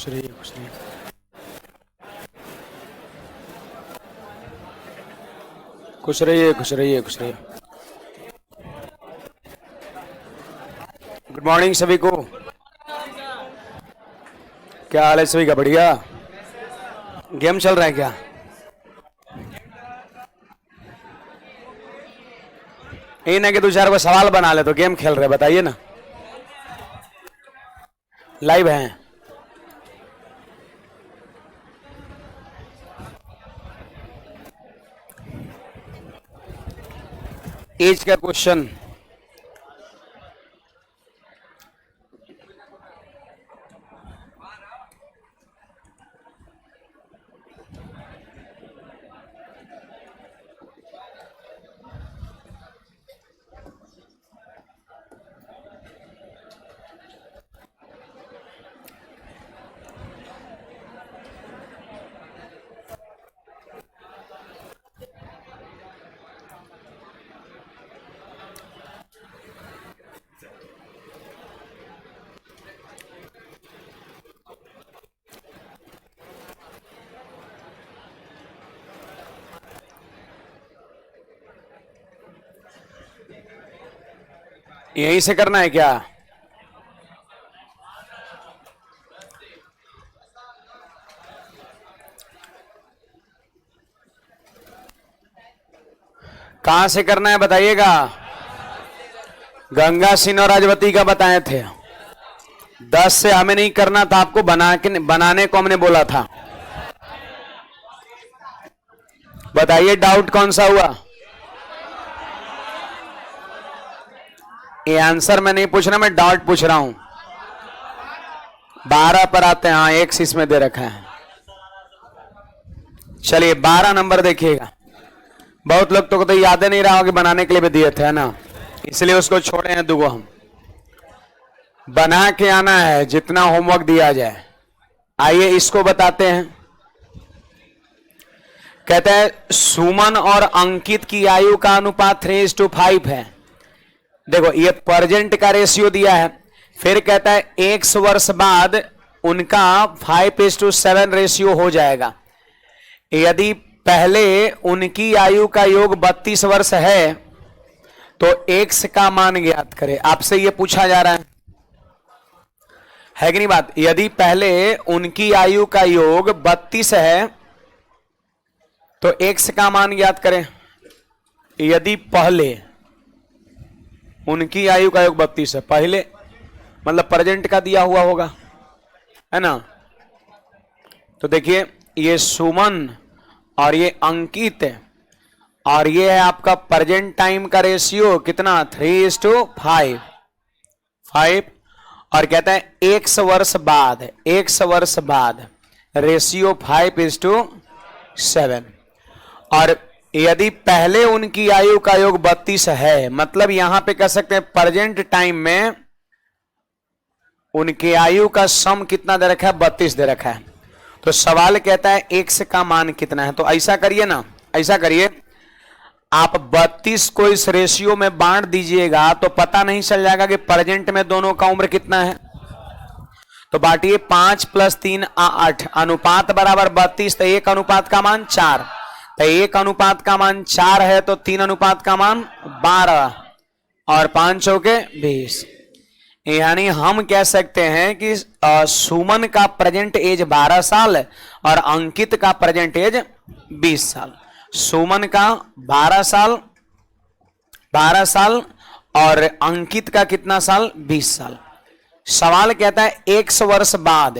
खुश रहिए खुश रहिए। खुश रहिए खुश रहिए खुश रहिए। गुड मॉर्निंग सभी को। क्या हाल है सभी का? बढ़िया। गेम चल रहा है क्या? ये ना कि दो चार को सवाल बना ले तो गेम खेल रहे, बताइए ना। लाइव हैं। एज का क्वेश्चन। यहीं से करना है क्या? कहां से करना है बताइएगा। गंगा सिंह और राजवती का बताए थे। 10 से हमें नहीं करना था, आपको बनाने को हमने बोला था। बताइए डाउट कौन सा हुआ? ये आंसर मैं नहीं पूछ रहा, मैं डाउट पूछ रहा हूं। 12 पर आते हैं। हाँ, एक इसमें दे रखा है। चलिए 12 नंबर देखिएगा। बहुत लोग तो याद नहीं रहा कि बनाने के लिए भी दिए थे, है ना, इसलिए उसको छोड़े हैं। दुगो हम बना के आना है जितना होमवर्क दिया जाए। आइए इसको बताते हैं। कहते हैं सुमन और अंकित की आयु का अनुपात 3:5 है। देखो ये प्रेजेंट का रेशियो दिया है। फिर कहता है x वर्ष बाद उनका 5:7 रेशियो हो जाएगा। यदि पहले उनकी आयु का योग 32 वर्ष है तो x का मान ज्ञात करें। आपसे यह पूछा जा रहा है कि नहीं बात? यदि पहले उनकी आयु का योग 32 है तो x का मान ज्ञात करें। यदि पहले उनकी आयु का योग 32 है, पहले मतलब प्रेजेंट का दिया हुआ होगा, है ना। तो देखिए ये सुमन और ये अंकित है और ये है आपका प्रेजेंट टाइम का रेशियो कितना? 3:5 और कहता है x वर्ष बाद रेशियो 5:7। और यदि पहले उनकी आयु का योग 32 है, मतलब यहां पे कह सकते हैं प्रेजेंट टाइम में उनके आयु का सम कितना दे रखा है? 32 दे रखा है। तो सवाल कहता है x का मान कितना है। तो ऐसा करिए ना, ऐसा करिए आप 32 को इस रेशियो में बांट दीजिएगा तो पता नहीं चल जाएगा कि प्रेजेंट में दोनों का उम्र कितना है। तो बांटिए 5 + 3 8 अनुपात बराबर 32। तो 1 अनुपात का मान 4, तो 1 अनुपात का मान 4 है तो 3 अनुपात का मान 12 और 5 चौके 20। यानी हम कह सकते हैं कि सुमन का प्रेजेंट एज 12 साल और अंकित का प्रेजेंट एज 20 साल। सुमन का 12 साल और अंकित का कितना साल? 20 साल। सवाल कहता है x वर्ष बाद,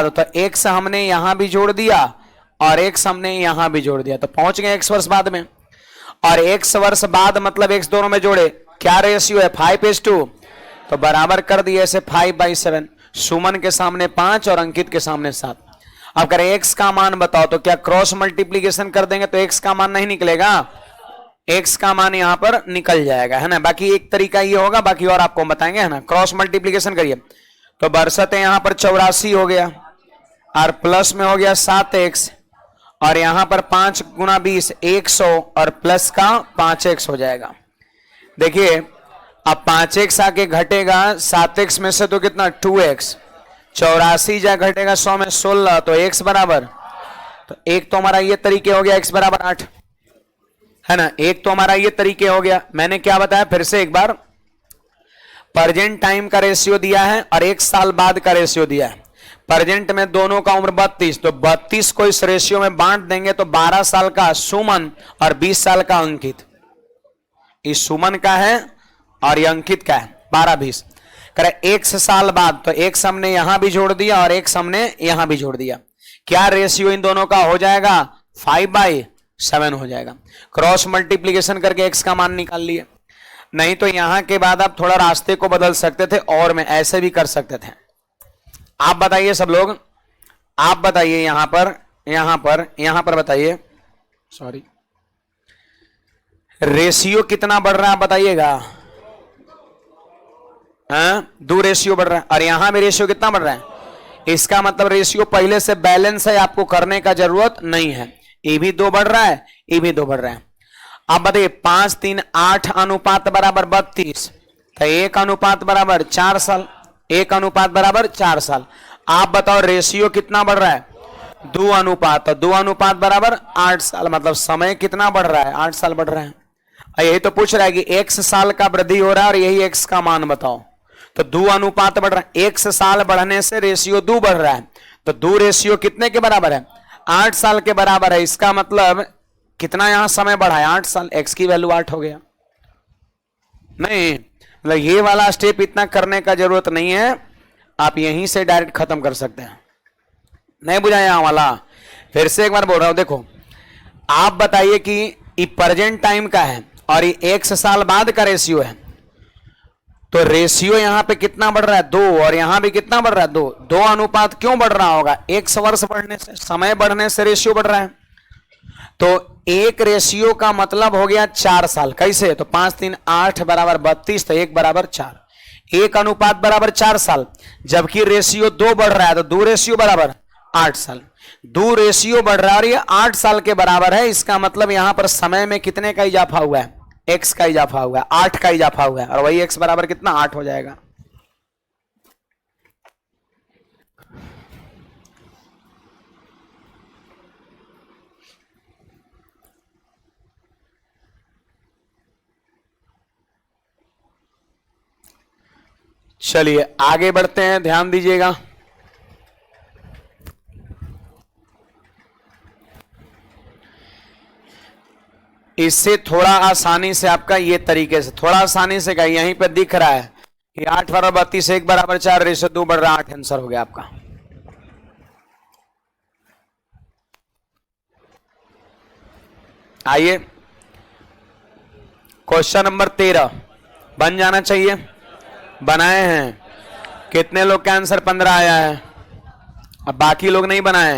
तो x हमने यहां भी जोड़ दिया और x हमने यहां भी जोड़ दिया, तो पहुंच गए x वर्ष बाद में। और x वर्ष बाद मतलब x दोनों में जोड़े, क्या रेशियो है? 5:2। तो बराबर कर दिए ऐसे 5/7। सुमन के सामने 5 और अंकित के सामने 7। अब करें x का मान बताओ, तो क्या क्रॉस मल्टीप्लीकेशन कर देंगे तो x का मान नहीं निकलेगा? x का मान यहां पर निकल जाएगा, है ना। बाकी एक तरीका ये होगा, बाकी और आपको बताएंगे, है ना। क्रॉस मल्टीप्लीकेशन करिए तो बरसते यहां पर 84 हो गया और प्लस में हो गया 7x और यहां पर 5 × 20 100 और प्लस का 5x हो जाएगा। देखिए अब 5x आके घटेगा 7x में से तो कितना? 2x। 84 जा घटेगा 100 में 16, तो x बराबर, तो एक तो हमारा ये तरीके हो गया x बराबर 8, है ना। एक तो हमारा ये तरीके हो गया। मैंने क्या बताया फिर से एक बार, प्रेजेंट टाइम का रेशियो दिया है और 1 साल बाद का रेशियो दिया है। प्रेजेंट में दोनों का उम्र 32, तो 32 को इस रेशियो में बांट देंगे तो 12 साल का सुमन और 20 साल का अंकित। इस सुमन का है और ये अंकित का है 12-20। करे 1 साल बाद, तो एक हमने यहां भी जोड़ दिया और एक हमने यहां भी जोड़ दिया। क्या रेशियो इन दोनों का हो जाएगा? 5/7 हो जाएगा। क्रॉस मल्टीप्लीकेशन करके x का मान निकाल लिए। नहीं तो यहां के बाद आप थोड़ा रास्ते को बदल सकते थे और मैं ऐसे भी कर सकते थे। आप बताइए सब लोग, आप बताइए यहां पर बताइए, सॉरी, रेशियो कितना बढ़ रहा है बताइएगा। दो रेशियो बढ़ रहा है और यहां भी रेशियो कितना बढ़ रहा है। इसका मतलब रेशियो पहले से बैलेंस है, आपको करने का जरूरत नहीं है। ये भी 2 बढ़ रहा है, ये भी 2 बढ़ रहा है। अब बताइए 5, 3, 8 अनुपात बराबर 32, तो 1 अनुपात बराबर 4 साल, 1 अनुपात बराबर 4 साल। आप बताओ रेशियो कितना बढ़ रहा है? 2 अनुपात, तो 2 अनुपात बराबर 8 साल, मतलब समय कितना बढ़ रहा है? 8 साल बढ़ रहा है। यही तो पूछ रहा है कि x साल का वृद्धि हो रहा है और यही x का मान बताओ। तो 2 अनुपात बढ़ रहा है, 1 साल बढ़ने से रेशियो 2 बढ़ रहा है, तो 2 रेशियो कितने के बराबर है? 8 साल के बराबर है। इसका मतलब कितना यहां समय बढ़ा है? 8 साल। x की वैल्यू 8 हो गया। नहीं, मतलब ये वाला स्टेप इतना करने का जरूरत नहीं है, आप यहीं से डायरेक्ट खत्म कर सकते हैं। नहीं बुझाया यहां वाला? फिर से एक बार बोल रहा हूं, देखो आप बताइए कि ये प्रेजेंट टाइम का है और ये 1 साल बाद का रेशियो है, तो रेशियो यहां पे कितना बढ़ रहा है? 2, और यहां भी कितना बढ़ रहा है? 2। 2 अनुपात क्यों बढ़ रहा होगा? 1 वर्ष बढ़ने से, समय बढ़ने से रेशियो बढ़ रहा है। तो एक रेशियो का मतलब हो गया 4 साल। कैसे? तो 5, 3, 8 बराबर 32, तो 1 बराबर 4। 1 अनुपात बराबर 4 साल, जबकि रेशियो 2 बढ़ रहा है, तो 2 रेशियो बराबर 8 साल। 2 रेशियो बढ़ रहा है और ये 8 साल के बराबर है। इसका मतलब यहां पर समय में कितने का इजाफा हुआ है? x का इजाफा हुआ है, 8 का इजाफा हुआ है, और वही x बराबर कितना? 8 हो जाएगा। चलिए आगे बढ़ते हैं, ध्यान दीजिएगा। इससे थोड़ा आसानी से आपका ये तरीके से, थोड़ा आसानी से, क्या यहीं पे दिख रहा है कि 8 बराबर 32, 1 बराबर 4, रेशो 2 बढ़ रहा है, 8 आंसर हो गया आपका। आइए क्वेश्चन नंबर 13 बन जाना चाहिए। बनाए हैं। कितने लोग का आंसर 15 आया है? अब बाकी लोग नहीं बनाए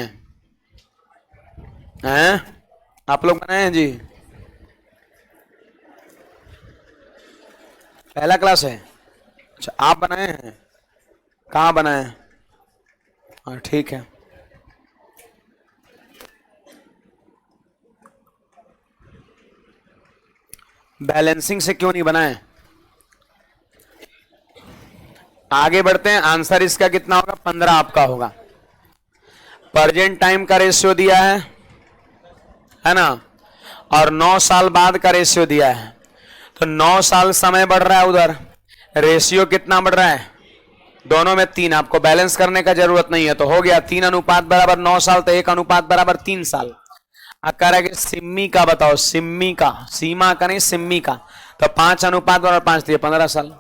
हैं? आप लोग बनाए हैं जी? पहला क्लास है? अच्छा, आप बनाए हैं? कहाँ बनाए हैं? हाँ ठीक है। बैलेंसिंग से क्यों नहीं बनाए? आगे बढ़ते हैं। आंसर इसका कितना होगा? 15 आपका होगा। प्रेजेंट टाइम का रेशियो दिया है ना, और 9 साल बाद का रेशियो दिया है। तो 9 साल समय बढ़ रहा है, उधर रेशियो कितना बढ़ रहा है? दोनों में 3। आपको बैलेंस करने का जरूरत नहीं है, तो हो गया 3 अनुपात बराबर 9 साल, तो 1 अनुपात बराबर 3 साल। कह रहा है कि सिम्मी का बताओ, सिम्मी का, सीमा का नहीं, सिम्मी का। तो 5 अनुपात बराबर 5, तो 15 साल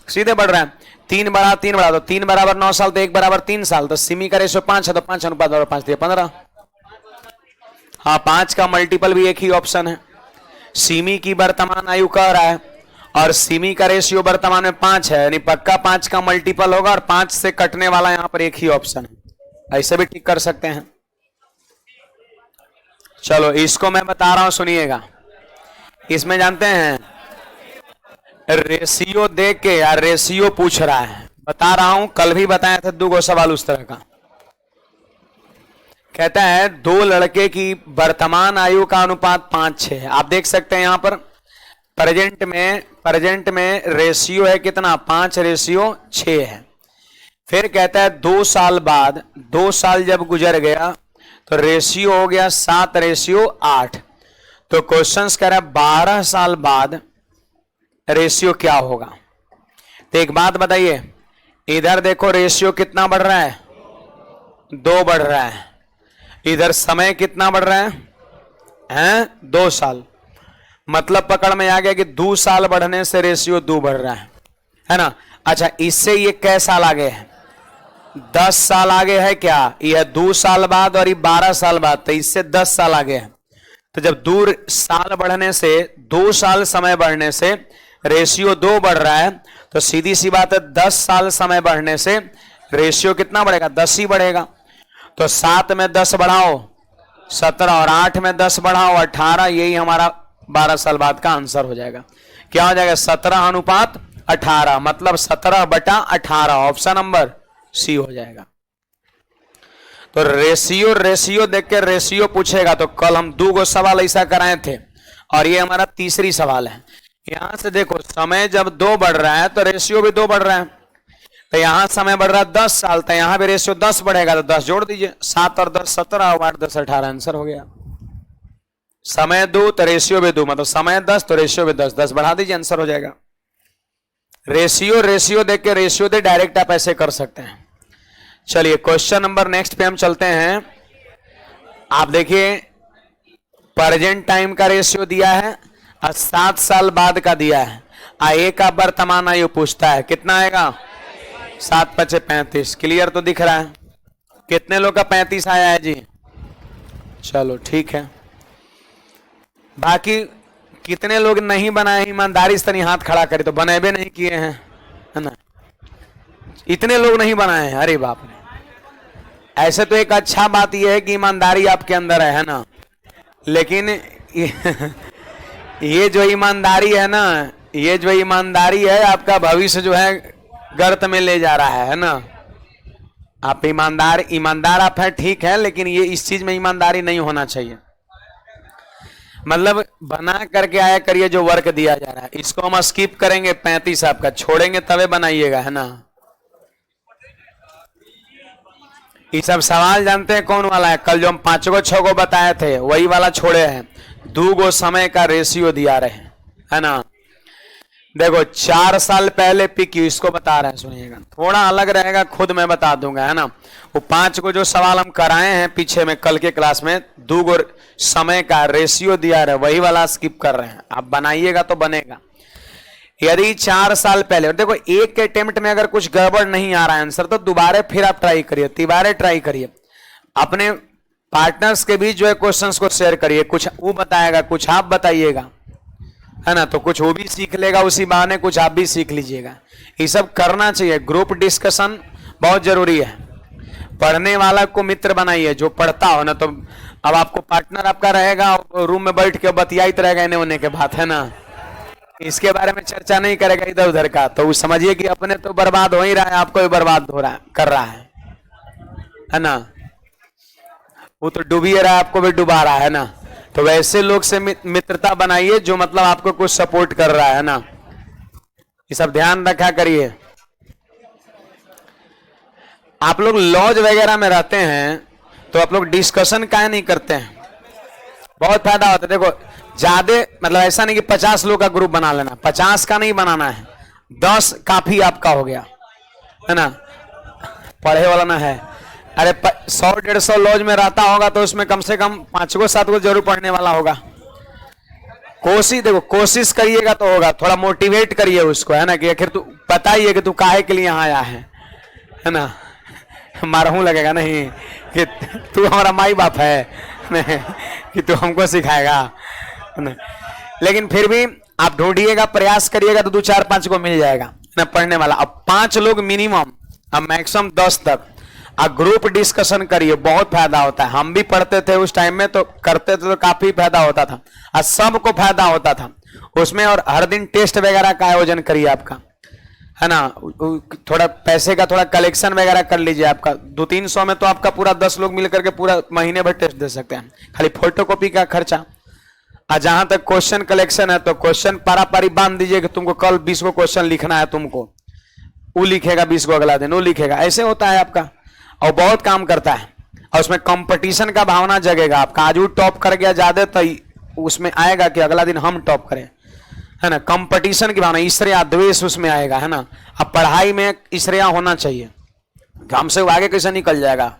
सीधे बढ़ रहा है। 3 बढ़ा 3 बढ़ा, तो 3 बराबर 9 साल, तो 1 बराबर 3 साल। तो सिमी का रेशियो 5 है, तो 5 अनुपात बराबर 5, तो 15। हाँ, 5 का मल्टीपल भी एक ही ऑप्शन है। सिमी की वर्तमान आयु कह रहा है और सिमी का रेशियो वर्तमान में 5 है, यानी पक्का 5 का मल्टीपल होगा, और 5 से कटने वाला यहां पर एक ही ऑप्शन है। ऐसे भी ठीक कर सकते हैं। चलो इसको मैं बता रहा हूं, सुनिएगा। इसमें जानते हैं रेशियो देख के, यार रेशियो पूछ रहा है, बता रहा हूं, कल भी बताया था 2 सवाल उस तरह का। कहता है 2 लड़के की वर्तमान आयु का अनुपात 5-6 है। आप देख सकते हैं यहां पर प्रेजेंट में रेशियो है कितना, 5:6 है। फिर कहता है 2 साल बाद, 2 साल जब गुजर गया तो रेशियो हो गया 7:8। तो क्वेश्चंस कह रहा है 12 साल बाद रेशियो क्या होगा। तो एक बात बताइए, इधर देखो रेशियो कितना बढ़ रहा है, 2 बढ़ रहा है। इधर समय कितना बढ़ रहा है 2 साल। मतलब पकड़ में आ गया कि 2 साल बढ़ने से रेशियो 2 बढ़ रहा है ना। अच्छा, इससे ये कै साल आगे है, 10 साल आगे है क्या, यह 2 साल बाद और ये 12 साल बाद, तो इससे 10 साल आगे है। तो जब 2 साल बढ़ने से, 2 साल समय बढ़ने से रेशियो 2 बढ़ रहा है, तो सीधी सी बात है 10 साल समय बढ़ने से रेशियो कितना बढ़ेगा, 10 ही बढ़ेगा। तो 7 में 10 बढ़ाओ 17 और 8 में 10 बढ़ाओ 18, यही हमारा 12 साल बाद का आंसर हो जाएगा। क्या हो जाएगा, 17:18, मतलब 17/18, ऑप्शन नंबर सी हो जाएगा। तो रेशियो देख के रेशियो पूछेगा तो कल हम 2 सवाल ऐसा कराए थे और ये हमारा तीसरी सवाल है। यहां से देखो समय जब 2 बढ़ रहा है तो रेशियो भी 2 बढ़ रहा है। तो यहां समय बढ़ रहा है 10 साल, तो यहां भी रेशियो 10 बढ़ेगा, तो 10 जोड़ दीजिए, 7 और 10 17 और 8 10 18, आंसर हो गया। समय 2 तो रेशियो भी 2, मतलब समय 10 तो रेशियो भी 10, 10 बढ़ा दीजिए, आंसर हो जाएगा। रेशियो देख के रेशियो दे डायरेक्ट आप ऐसे कर सकते हैं। चलिए क्वेश्चन नंबर नेक्स्ट पे हम चलते हैं। आप देखिए प्रेजेंट टाइम का रेशियो दिया है और 7 साल बाद का दिया है। ए का वर्तमान आयु पूछता है, कितना आएगा, 7 × 5 = 35। क्लियर तो दिख रहा है। कितने लोग का 35 आया है जी, चलो ठीक है। बाकी कितने लोग नहीं बनाए, ईमानदारी से नहीं हाथ खड़ा करे, तो बनेबे नहीं किए हैं, है ना। इतने लोग नहीं बनाए हैं, अरे बाप रे। ऐसे तो एक अच्छा बात यह है कि ईमानदारी आपके अंदर है ना, लेकिन ये जो ईमानदारी है ना, ये जो ईमानदारी है आपका भविष्य जो है गर्त में ले जा रहा है ना। आप ईमानदार आप हैं, ठीक है, लेकिन ये इस चीज में ईमानदारी नहीं होना चाहिए। मतलब बना करके आया करिए जो वर्क दिया जा रहा है, इसको हम स्किप करेंगे, 35 आपका छोड़ेंगे तबे बनाइएगा, है ना। ये सब सवाल जानते हैं कौन वाला है, कल जो हम 5 को 6 को बताए थे वही वाला छोड़े हैं। 2 समय का रेशियो दिया रहे, है ना। देखो 4 साल पहले PQ, इसको बता रहे हैं, सुनिएगा, थोड़ा अलग रहेगा, खुद मैं बता दूंगा, है ना। वो 5 को जो सवाल हम कराए हैं पीछे में कल के क्लास में, 2 समय का रेशियो दिया रहे, वही वाला स्किप कर रहे हैं। आप बनाइएगा तो बनेगा। यदि 4 साल पहले, और देखो एक अटेम्प्ट में अगर कुछ गड़बड़ नहीं आ रहा है आंसर, तो दोबारा फिर आप ट्राई करिए, तिबारे ट्राई करिए, अपने पार्टनर्स के बीच जो है क्वेश्चंस को शेयर करिए, कुछ वो बताएगा, कुछ आप बताइएगा, है ना। तो कुछ वो भी सीख लेगा उसी बहाने, कुछ आप भी सीख लीजिएगा। ये सब करना चाहिए, ग्रुप डिस्कशन बहुत जरूरी है। पढ़ने वाला को मित्र बनाइए, जो पढ़ता हो ना, तो अब आपको पार्टनर आपका रहेगा, रूम में बैठ के बतियाइत रहेगा इन्हें उन्हें के बात, है ना। इसके बारे में चर्चा नहीं करेगा इधर उधर का, तो समझिए कि अपने तो बर्बाद हो ही रहा है, आपको भी बर्बाद हो रहा है, कर रहा है ना। वो तो डूबी रहा है, आपको भी डुबा रहा है ना। तो वैसे लोग से मित्रता बनाइए जो मतलब आपको कुछ सपोर्ट कर रहा है ना। ये सब ध्यान रखा करिए। आप लोग लॉज वगैरह में रहते हैं तो आप लोग डिस्कशन काहे नहीं करते हैं, बहुत फायदा होता है। देखो ज्यादा मतलब ऐसा नहीं कि 50 लोग का ग्रुप बना लेना, 50 का नहीं बनाना है, 10 काफी आपका हो गया, है ना। पढ़े वाला ना है, अरे 100-150 लॉज में रहता होगा तो उसमें कम से कम 5 को 7 को जरूर पढ़ने वाला होगा। कोशिश करिएगा तो होगा, थोड़ा मोटिवेट करिए उसको, है ना, कि आखिर तू बताइए कि तू काहे के लिए यहाँ आया है ना। मारहूं लगेगा नहीं कि तू हमारा माई बाप है कि तू हमको सिखाएगा, लेकिन फिर भी आप ढूंढिएगा, प्रयास करिएगा तो 2 4 5 को मिल जाएगा ना पढ़ने वाला। अब 5 लोग मिनिमम, अब मैक्सिमम 10 तक आप ग्रुप डिस्कशन करिए, बहुत फायदा होता है। हम भी पढ़ते थे उस टाइम में, तो करते थे तो काफी फायदा होता था और सबको फायदा होता था उसमें। और हर दिन टेस्ट वगैरह का आयोजन करिए आपका, है ना। थोड़ा पैसे का थोड़ा कलेक्शन वगैरह कर लीजिए आपका, 200-300 में तो आपका पूरा 10 लोग मिलकर के पूरा महीने भर टेस्ट दे सकते हैं, खाली फोटोकॉपी का खर्चा और जहां तक क्वेश्चन कलेक्शन है तो क्वेश्चन पारा पारी बांध दीजिए कि तुमको कल 20 को क्वेश्चन लिखना है, तुमको वो लिखेगा 20 को, अगला दिन वो लिखेगा, ऐसे होता है आपका। और बहुत काम करता है और उसमें कंपटीशन का भावना जगेगा आपका। आज वो टॉप कर गया ज्यादा तो उसमें आएगा कि अगला दिन हम टॉप करें, है ना। कंपटीशन की भावना, ईर्ष्या द्वेष उसमें आएगा, है ना। अब पढ़ाई में ईर्ष्या होना चाहिए, हमसे आगे कैसे निकल जाएगा,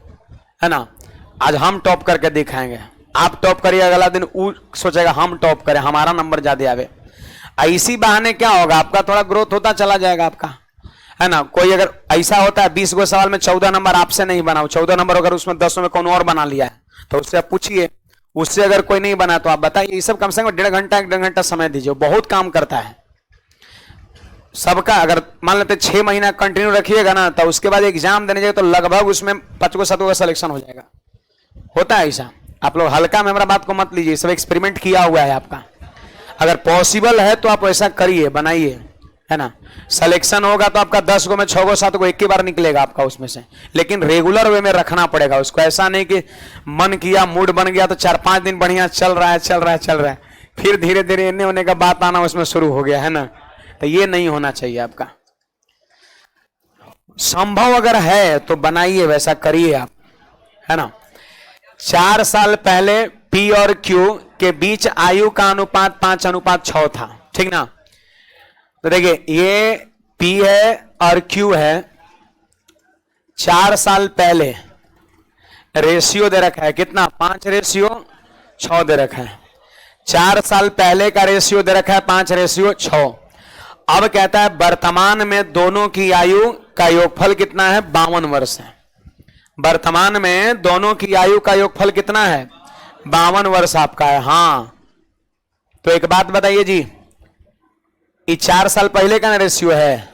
है ना। आज हम टॉप करके दिखाएंगे, आप टॉप करिए, अगला दिन वो सोचेगा हम टॉप करें, हमारा नंबर ज्यादा आवे। इसी बहाने क्या होगा, आपका थोड़ा ग्रोथ होता चला जाएगा आपका, है ना। कोई अगर ऐसा होता है 20 गो सवाल में 14 नंबर आपसे नहीं बना, 14 नंबर अगर उसमें 10 में कौन और बना लिया है तो उससे आप पूछिए, उससे अगर कोई नहीं बना तो आप बताइए। ये सब कम से कम 1.5 घंटा 1.5 घंटा समय दीजिए, बहुत काम करता है सबका। अगर मान लेते 6 महीना कंटिन्यू रखिएगा ना, तो उसके बाद एग्जाम देने जाएगा तो लगभग उसमें 5 को 7 का सिलेक्शन हो जाएगा। होता है ऐसा, आप लोग हल्का में हमारा बात को मत लीजिए, सब एक्सपेरिमेंट किया हुआ है आपका। अगर पॉसिबल है तो आप ऐसा करिए, बनाइए, है ना। सिलेक्शन होगा तो आपका 10 को में 6 को 7 को एक ही बार निकलेगा आपका उसमें से, लेकिन रेगुलर वे में रखना पड़ेगा उसको। ऐसा नहीं कि मन किया, मूड बन गया तो 4-5 दिन बढ़िया चल रहा है, फिर धीरे धीरे इन्हें होने का बात आना उसमें शुरू हो गया, है ना। तो ये नहीं होना चाहिए आपका। संभव अगर है तो बनाइए, वैसा करिए आप, है ना। 4 साल पहले पी और क्यू के बीच आयु का अनुपात 5:6 था, ठीक ना। तो देखिए ये P है और Q है, 4 साल पहले रेशियो दे रखा है कितना, 5:6 दे रखा है। 4 साल पहले का रेशियो दे रखा है 5:6। अब कहता है वर्तमान में दोनों की आयु का योगफल कितना है, 52 वर्ष है। वर्तमान में दोनों की आयु का योगफल कितना है, 52 वर्ष आपका है। हाँ तो एक बात बताइए जी, ये 4 साल पहले का रेशियो है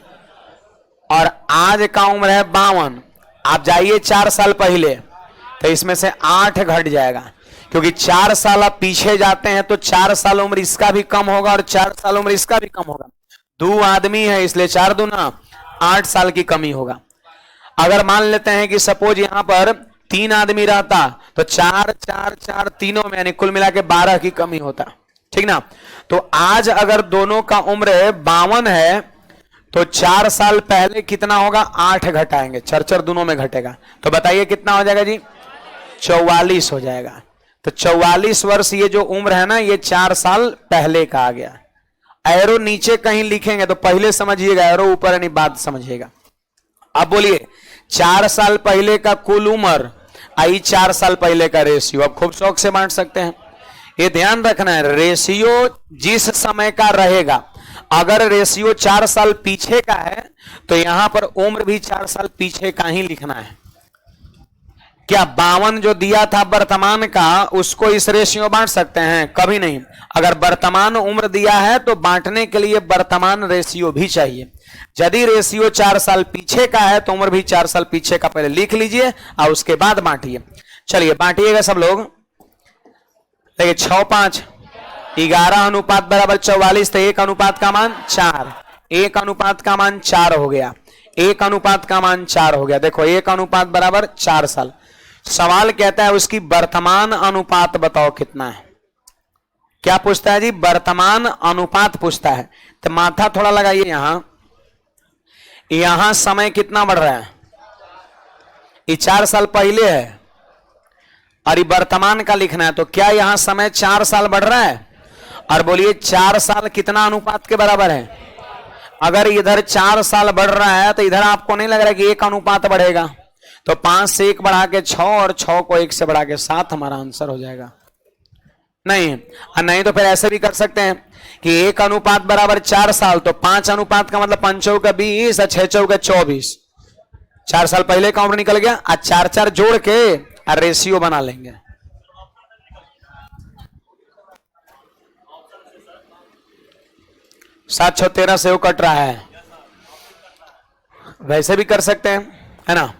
और आज का उम्र है 52। आप जाइए 4 साल पहले तो इसमें से 8 घट जाएगा, क्योंकि 4 साल आप पीछे जाते हैं तो 4 साल उम्र इसका भी कम होगा और 4 साल उम्र इसका भी कम होगा। 2 आदमी है इसलिए 4 दूना 8 साल की कमी होगा। अगर मान लेते हैं कि सपोज यहां पर 3 आदमी रहता तो 4 4 4 तीनों में यानी कुल मिला के 12 की कमी होता, ठीक ना। तो आज अगर दोनों का उम्र 52 है तो 4 साल पहले कितना होगा, 8 घटाएंगे, 4 दोनों में घटेगा। तो बताइए कितना हो जाएगा जी, 44 हो जाएगा। तो 44 वर्ष ये जो उम्र है ना, ये 4 साल पहले का आ गया। एरो नीचे कहीं लिखेंगे तो पहले समझिएगा, एरो ऊपर यानी बाद समझिएगा। अब बोलिए 4 साल पहले का कुल उम्र आई 4 साल पहले का रेशियो। अब खूब शौक से बांट सकते हैं। ये ध्यान रखना है, रेशियो जिस समय का रहेगा, अगर रेशियो 4 साल पीछे का है तो यहां पर उम्र भी 4 साल पीछे का ही लिखना है। क्या 52 जो दिया था वर्तमान का, उसको इस रेशियो बांट सकते हैं, कभी नहीं। अगर वर्तमान उम्र दिया है तो बांटने के लिए वर्तमान रेशियो भी चाहिए। यदि रेशियो 4 साल पीछे का है तो उम्र भी 4 साल पीछे का पहले लिख लीजिए और उसके बाद बांटिए। चलिए बांटिएगा सब लोग। देखिए 6 5 11 अनुपात बराबर 44, तो 1 अनुपात का मान 4, 1 अनुपात का मान 4 हो गया, 1 अनुपात का मान 4 हो गया। देखो 1 अनुपात बराबर 4 साल। सवाल कहता है उसकी वर्तमान अनुपात बताओ कितना है। क्या पूछता है जी, वर्तमान अनुपात पूछता है। तो माथा थोड़ा लगाइए, यहां समय कितना बढ़ रहा है, ये 4 साल पहले है और ये वर्तमान का लिखना है। तो क्या यहां समय 4 साल बढ़ रहा है? और बोलिए 4 साल कितना अनुपात के बराबर है? अगर इधर 4 साल बढ़ रहा है तो इधर आपको नहीं लग रहा है कि 1 अनुपात बढ़ेगा, तो 5 से 1 बढ़ा के 6 और 6 को 1 से बढ़ा के 7 हमारा आंसर हो जाएगा। नहीं, नहीं तो फिर ऐसे भी कर सकते हैं कि 1 अनुपात बराबर 4 साल, तो 5 अनुपात का मतलब 5 चौका 20 और 6 चौका 24, 4 साल पहले का उम्र निकल गया। आज 4 4 जोड़ के और रेशियो बना लेंगे। सात 6 13 से वो कट रहा है, वैसे भी कर सकते हैं, है ना।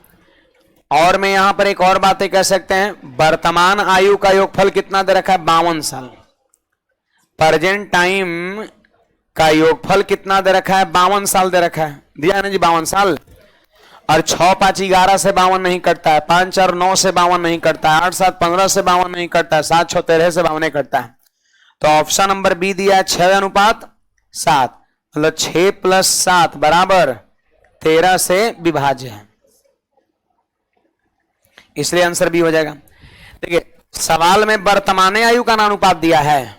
और मैं यहां पर एक और बातें कह सकते हैं, वर्तमान आयु का योगफल कितना दे रखा है, 52 साल। प्रेजेंट टाइम का योगफल कितना दे रखा है, 52 साल दे रखा है, दिया ना जी 52 साल। और 6 5 11 से 52 नहीं कटता है, 5 4 9 से 52 नहीं कटता है, 8 7 15 से 52 नहीं कटता है, 7 6 13 से 52 नहीं कटता है। तो ऑप्शन नंबर बी दिया है 6:7, मतलब 6 + 7 बराबर 13 से विभाज्य है, इसलिए आंसर बी हो जाएगा। देखिए सवाल में वर्तमान आयु का अनुपात दिया है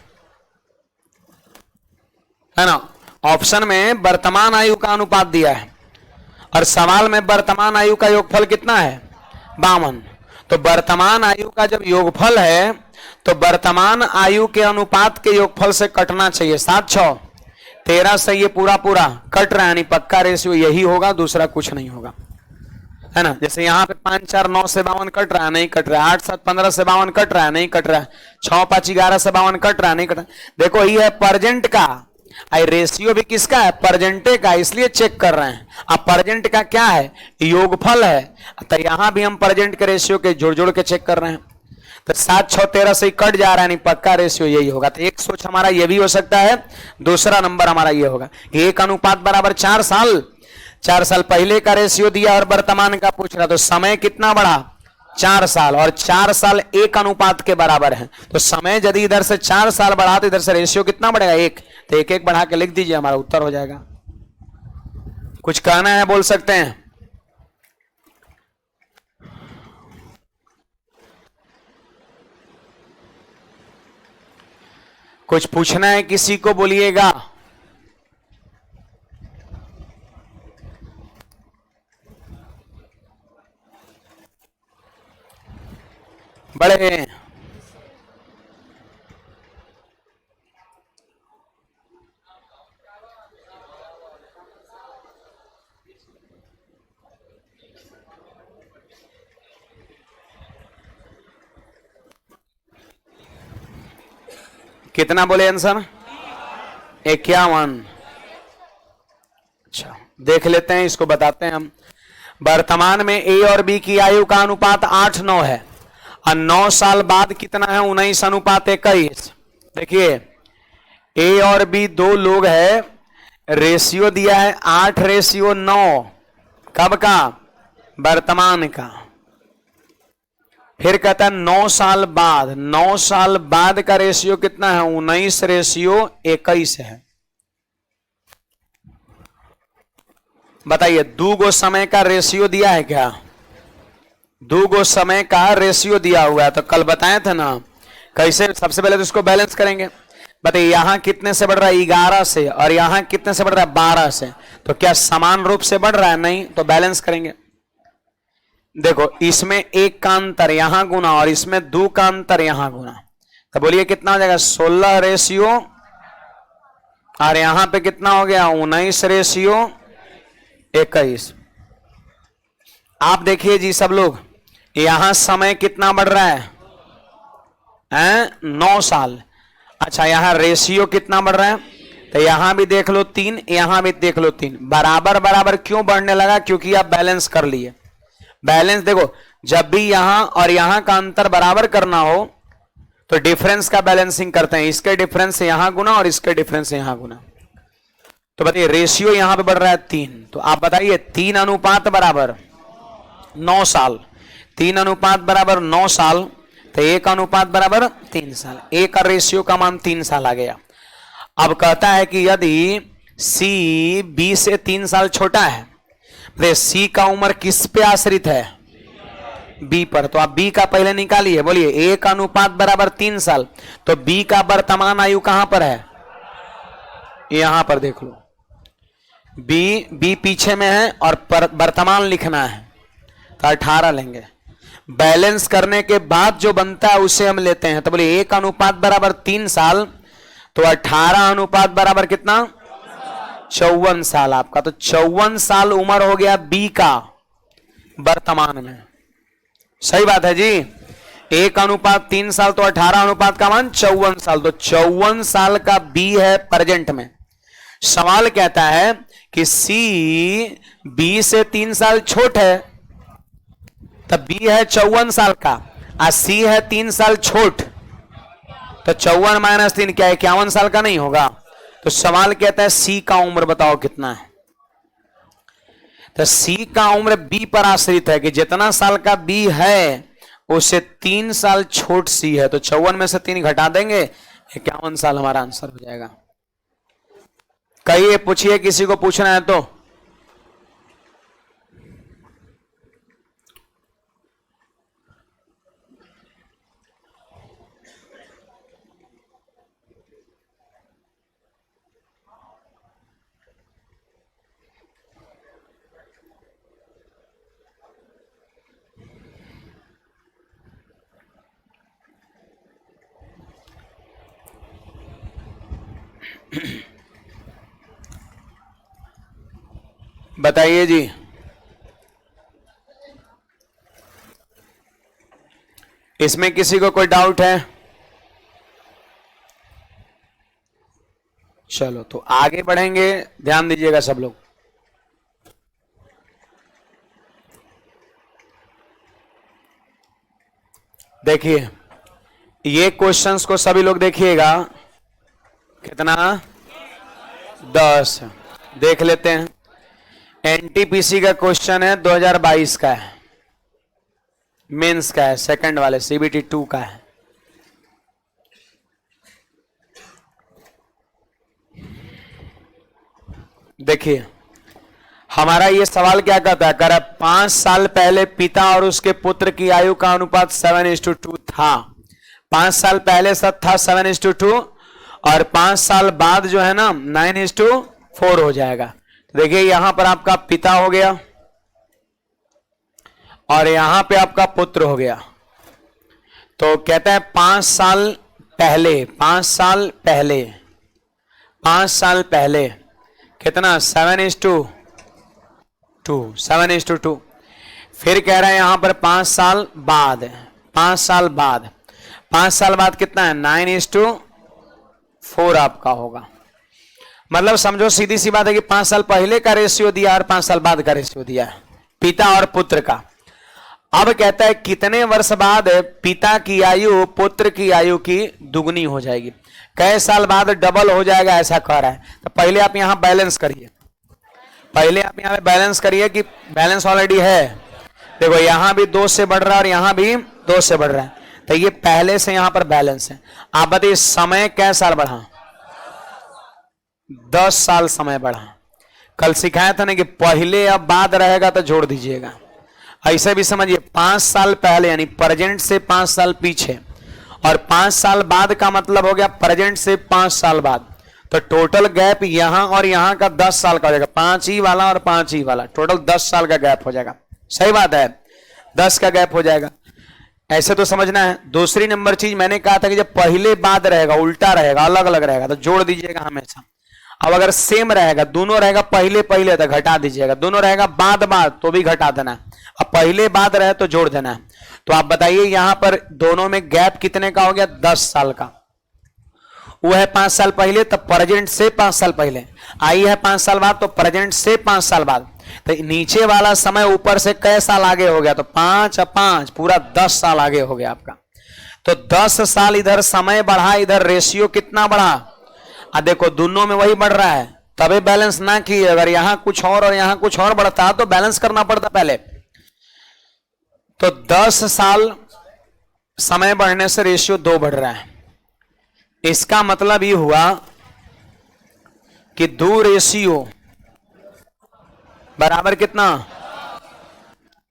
ना, ऑप्शन में वर्तमान आयु का अनुपात दिया है और सवाल में वर्तमान आयु का योगफल कितना है 52। तो वर्तमान आयु का जब योगफल है तो वर्तमान आयु के अनुपात के योगफल से कटना चाहिए। 7 6 13 से ये पूरा पूरा कट रहा है, यानी पक्का रेशियो यही होगा, दूसरा कुछ नहीं होगा, है ना। जैसे यहाँ पे 5 4 9 से 52 कट रहा है, नहीं कट रहा है। 8 7 15 से 52 कट रहा है, नहीं कट रहा है। 6 5 11 से 52 कट रहा है, नहीं कट रहा है। देखो ये है परजेंट का, आई रेशियो भी किसका है परजेंटे का, इसलिए चेक कर रहे हैं। अब परजेंट का क्या है योगफल है, तो यहां भी हम परजेंट के रेशियो के जोड़ जोड़ के चेक कर रहे हैं। तो 7 6 13 से कट जा रहा है, नहीं पक्का रेशियो यही होगा। तो एक सोच हमारा ये भी हो सकता है, दूसरा नंबर हमारा ये होगा 1 बराबर 4 साल। 4 साल पहले का रेशियो दिया और वर्तमान का पूछ रहा, तो समय कितना बढ़ा 4 साल, और 4 साल 1 के बराबर है। तो समय यदि इधर से 4 साल बढ़ा तो इधर से रेशियो कितना बढ़ेगा 1, तो 1 1 बढ़ा के लिख दीजिए, हमारा उत्तर हो जाएगा। कुछ कहना है बोल सकते हैं। कुछ पूछना है किसी को बोलिएगा। बड़े कितना बोले आंसर 51। अच्छा देख लेते हैं, इसको बताते हैं हम। वर्तमान में ए और बी की आयु का अनुपात 8 9 है और 9 साल बाद कितना है 19:21। देखिए ए और बी दो लोग है, रेशियो दिया है 8:9, कब का वर्तमान का। फिर कहता है 9 साल बाद, 9 साल बाद का रेशियो कितना है 19:21 है। बताइए दो गो समय का रेशियो दिया है क्या, दो गो समय का रेशियो दिया हुआ है। तो कल बताए थे ना कैसे, सबसे पहले तो इसको बैलेंस करेंगे। बताइए यहां कितने से बढ़ रहा है 11 से, और यहां कितने से बढ़ रहा है 12 से, तो क्या समान रूप से बढ़ रहा है, नहीं, तो बैलेंस करेंगे। देखो इसमें 1 का अंतर यहां गुना और इसमें 2 का अंतर यहां गुना, तो बोलिए कितना हो जाएगा 16 रेशियो, और यहां पे कितना हो गया 19:21। आप देखिए जी सब लोग, यहां समय कितना बढ़ रहा है 9 साल। अच्छा यहां रेशियो कितना बढ़ रहा है, तो यहां भी देख लो 3, यहां भी देख लो 3, बराबर बराबर क्यों बढ़ने लगा, क्योंकि आप बैलेंस कर लिए। बैलेंस देखो जब भी यहां और यहां का अंतर बराबर करना हो तो डिफरेंस का बैलेंसिंग करते हैं, इसके डिफरेंस से यहां गुना और इसके डिफरेंस से यहां गुना। तो बताइए रेशियो यहां पे बढ़ रहा है 3, तो आप बताइए 3 बराबर 9 साल, 3 बराबर 9 साल, तो 1 बराबर 3 साल। ए का रेशियो का मान 3 साल आ गया। अब कहता है कि यदि सी बी से 3 साल छोटा है, सी का उम्र किस पे आश्रित है बी पर, तो आप बी का पहले निकालिए। बोलिए 1 बराबर 3 साल, तो बी का वर्तमान आयु कहां पर है, यहां पर देख लो, बी पीछे में है और वर्तमान लिखना है, तो 18 लेंगे। बैलेंस करने के बाद जो बनता है उसे हम लेते हैं। तो बोलिए 1 बराबर 3 साल, तो 18 बराबर कितना 54 साल आपका। तो 54 साल उम्र हो गया बी का वर्तमान में। सही बात है जी, 1:3 साल तो 18 का मान 54 साल, तो 54 साल का बी है प्रेजेंट में। सवाल कहता है कि सी बी से 3 साल छोट है, तब बी है 54 साल का और सी है 3 साल छोट, तो 54 - 3 क्या 51 साल का नहीं होगा। तो सवाल कहता है सी का उम्र बताओ कितना है, तो सी का उम्र बी पर आश्रित है कि जितना साल का बी है उससे 3 साल छोट सी है, तो 54 में से 3 घटा देंगे 51 साल हमारा आंसर हो जाएगा। कहिए, पूछिए, किसी को पूछना है तो। बताइए जी। इसमें किसी को कोई डाउट है? चलो तो आगे बढ़ेंगे, ध्यान दीजिएगा सब लोग। देखिए, ये क्वेश्चंस को सभी लोग देखिएगा। कितना? 10 देख लेते हैं। एनटीपीसी का क्वेश्चन है, 2022 का है, मेंस का है, सेकंड वाले सीबीटी 2 का है। देखिए, हमारा ये सवाल क्या कहता है, कर 5 साल पहले पिता और उसके पुत्र की आयु का अनुपात 7:2 था। 5 साल पहले सब था 7:2, और 5 साल बाद जो है ना 9:4 हो जाएगा। देखिए, यहां पर आपका पिता हो गया और यहां पे आपका पुत्र हो गया। तो कहता है 5 साल पहले, 5 साल पहले, 5 साल पहले कितना? 7:2, 7:2। फिर कह रहा है यहां पर 5 साल बाद, 5 साल बाद, 5 साल बाद कितना है? 9:4 आपका होगा। मतलब समझो, सीधी सी बात है कि 5 साल पहले का रेशियो दिया और 5 साल बाद का रेशियो दिया है पिता और पुत्र का। अब कहता है कितने वर्ष बाद पिता की आयु पुत्र की आयु की दुगनी हो जाएगी, कई साल बाद डबल हो जाएगा, ऐसा कह रहा है। तो पहले आप यहां बैलेंस करिए, पहले आप यहां बैलेंस करिए कि बैलेंस ऑलरेडी है। देखो, यहां भी 2 से बढ़ रहा है और यहां भी 2 से बढ़ रहा है, तो ये पहले से यहां पर बैलेंस है। आप बताइए, समय कै साल बढ़ा? 10 साल समय बढ़ा। कल सिखाया था ना कि पहले अब बाद रहेगा तो जोड़ दीजिएगा। ऐसे भी समझिए, 5 साल पहले यानी प्रेजेंट से 5 साल पीछे, और 5 साल बाद का मतलब हो गया प्रेजेंट से 5 साल बाद। तो टोटल गैप यहां और यहां का 10 साल का हो जाएगा, 5 ही वाला और 5 ही वाला, टोटल 10 साल का गैप हो जाएगा। सही बात है, 10 का गैप हो जाएगा। ऐसे तो समझना है। दूसरी नंबर चीज मैंने कहा था कि जब पहले बाद रहेगा, उल्टा रहेगा, अलग अलग रहेगा, तो जोड़ दीजिएगा हमेशा। अब अगर सेम रहेगा, दोनों रहेगा पहले पहले, तो घटा दीजिएगा। दोनों रहेगा बाद बाद, तो भी घटा देना है। अब पहले बाद रहे तो जोड़ देना है। तो आप बताइए, यहां पर दोनों में गैप कितने का हो गया? 10 साल का। वो है 5 साल पहले, तो प्रेजेंट से 5 साल पहले। आई है 5 साल बाद, तो प्रेजेंट से 5 साल बाद। तो नीचे वाला समय ऊपर से कै साल आगे हो गया? तो 5 और 5 पूरा 10 साल आगे हो गया आपका। तो 10 साल इधर समय बढ़ा, इधर रेशियो कितना बढ़ा? देखो, दोनों में वही बढ़ रहा है, तभी बैलेंस ना किए। अगर यहां कुछ और यहां कुछ और बढ़ता तो बैलेंस करना पड़ता पहले। तो 10 साल समय बढ़ने से रेशियो 2 बढ़ रहा है। इसका मतलब ये हुआ कि 2 रेशियो बराबर कितना?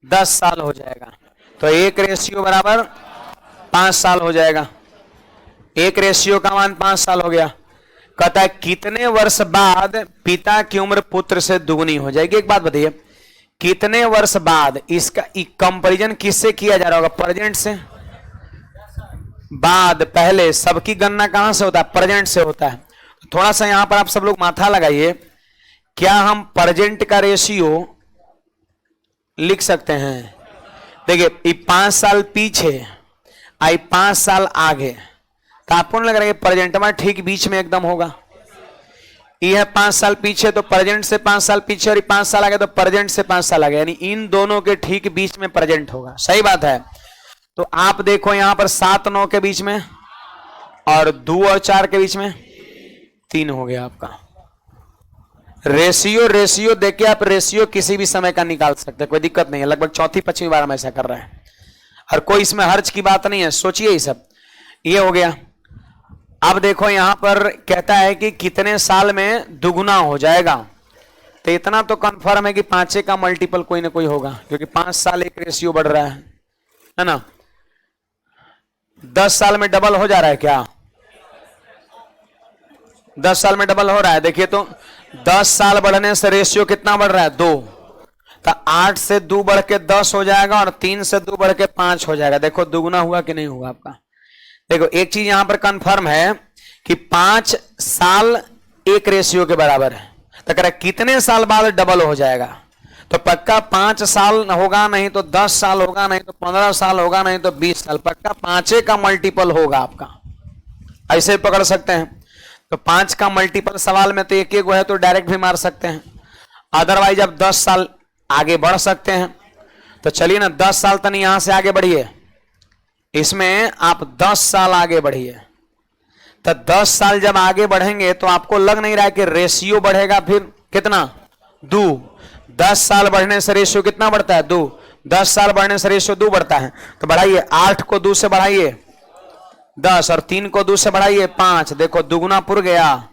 10 साल हो जाएगा। तो 1 रेशियो बराबर 5 साल हो जाएगा। 1 रेशियो का मान 5 साल हो गया। कहता है कितने वर्ष बाद पिता की उम्र पुत्र से दुगनी हो जाएगी? एक बात बताइए, कितने वर्ष बाद? इसका कंपैरिजन किससे किया जा रहा होगा? प्रेजेंट से, बाद, पहले। सबकी गणना कहां से होता है? प्रेजेंट से होता है। थोड़ा सा यहां पर आप सब लोग माथा लगाइए, क्या हम प्रेजेंट का रेशियो लिख सकते हैं? देखिए, 5 साल पीछे आई, 5 साल आगे, तो आपको नहीं लग रहा है प्रेजेंट में ठीक बीच में एकदम होगा? ये है 5 साल पीछे, तो प्रेजेंट से 5 साल पीछे, और 5 साल आगे तो प्रेजेंट से 5 साल आगे, यानी इन दोनों के ठीक बीच में प्रेजेंट होगा। सही बात है। तो आप देखो, यहां पर 7 9 के बीच में, और 2 और 4 के बीच में 3 हो गया आपका। रेशियो देखिए, आप रेशियो किसी भी समय का निकाल सकते हैं, कोई दिक्कत नहीं है। लगभग 4थी 5वीं बार हम ऐसा कर रहे हैं, और कोई इसमें हर्ज की बात नहीं है। सोचिए, ये सब ये हो गया। अब देखो यहां पर कहता है कि कितने साल में दुगुना हो जाएगा, तो इतना तो कंफर्म है कि 5 का मल्टीपल कोई ना कोई होगा, क्योंकि 5 साल एक रेशियो बढ़ रहा है ना। 10 साल में डबल हो जा रहा है क्या? 10 साल में डबल हो रहा है। देखिए तो 10 साल बढ़ने से रेशियो कितना बढ़ रहा है? 2। तो 8 से 2 बढ़ के 10 हो जाएगा और 3 से 2 बढ़ के 5 हो जाएगा। देखो दुगुना हुआ कि नहीं हुआ आपका। देखो एक चीज यहां पर कंफर्म है कि 5 साल एक रेशियो के बराबर है, तो कह रहा कितने साल बाद डबल हो जाएगा, तो पक्का 5 साल होगा, नहीं तो 10 साल होगा, नहीं तो 15 साल होगा, नहीं तो 20 साल, पक्का 5 का मल्टीपल होगा आपका। ऐसे पकड़ सकते हैं। तो 5 का मल्टीपल सवाल में तो एक एक है, तो डायरेक्ट भी मार सकते हैं। अदरवाइज अब 10 साल आगे बढ़ सकते हैं। तो चलिए ना 10 साल तक यहां से आगे बढ़िए, इसमें आप 10 साल आगे बढ़िए। तो 10 साल जब आगे बढ़ेंगे तो आपको लग नहीं रहा है कि रेशियो बढ़ेगा, फिर कितना? 2। 10 साल बढ़ने से रेशियो कितना बढ़ता है? 2। 10 साल बढ़ने से रेशियो 2 बढ़ता है। तो बढ़ाइए, 8 को 2 से बढ़ाइए 10, और 3 को 2 से बढ़ाइए 5। देखो दुगुना पुर गया,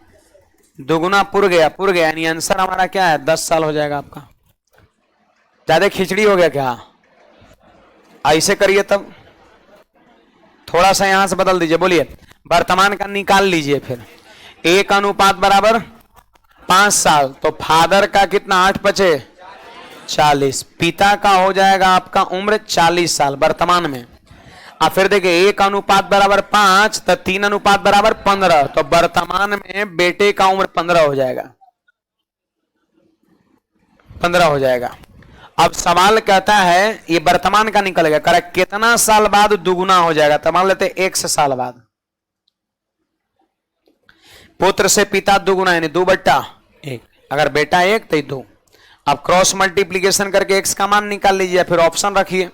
दुगुना पुर गया, पुर गया। यानी आंसर हमारा क्या है? 10 साल हो जाएगा आपका। ज्यादा खिचड़ी हो गया क्या? ऐसे करिए, तब थोड़ा सा यहां से बदल दीजिए। बोलिए, वर्तमान का निकाल लीजिए। फिर 1 अनुपात बराबर 5 साल, तो फादर का कितना? 8 बचे 40। पिता का हो जाएगा आपका उम्र 40 साल वर्तमान में। अब फिर देखिए 1 अनुपात बराबर 5, तो 3 अनुपात बराबर 15, तो वर्तमान में बेटे का उम्र 15 हो जाएगा, 15 हो जाएगा। अब सवाल कहता है, ये वर्तमान का निकल गया, कह कितना साल बाद दुगुना हो जाएगा, तो मान लेते 1 साल बाद। पुत्र से पिता दुगुना, यानी 2/1। अगर बेटा 1 तो 2। अब क्रॉस मल्टीप्लीकेशन करके x का मान निकाल लीजिए, फिर ऑप्शन रखिए।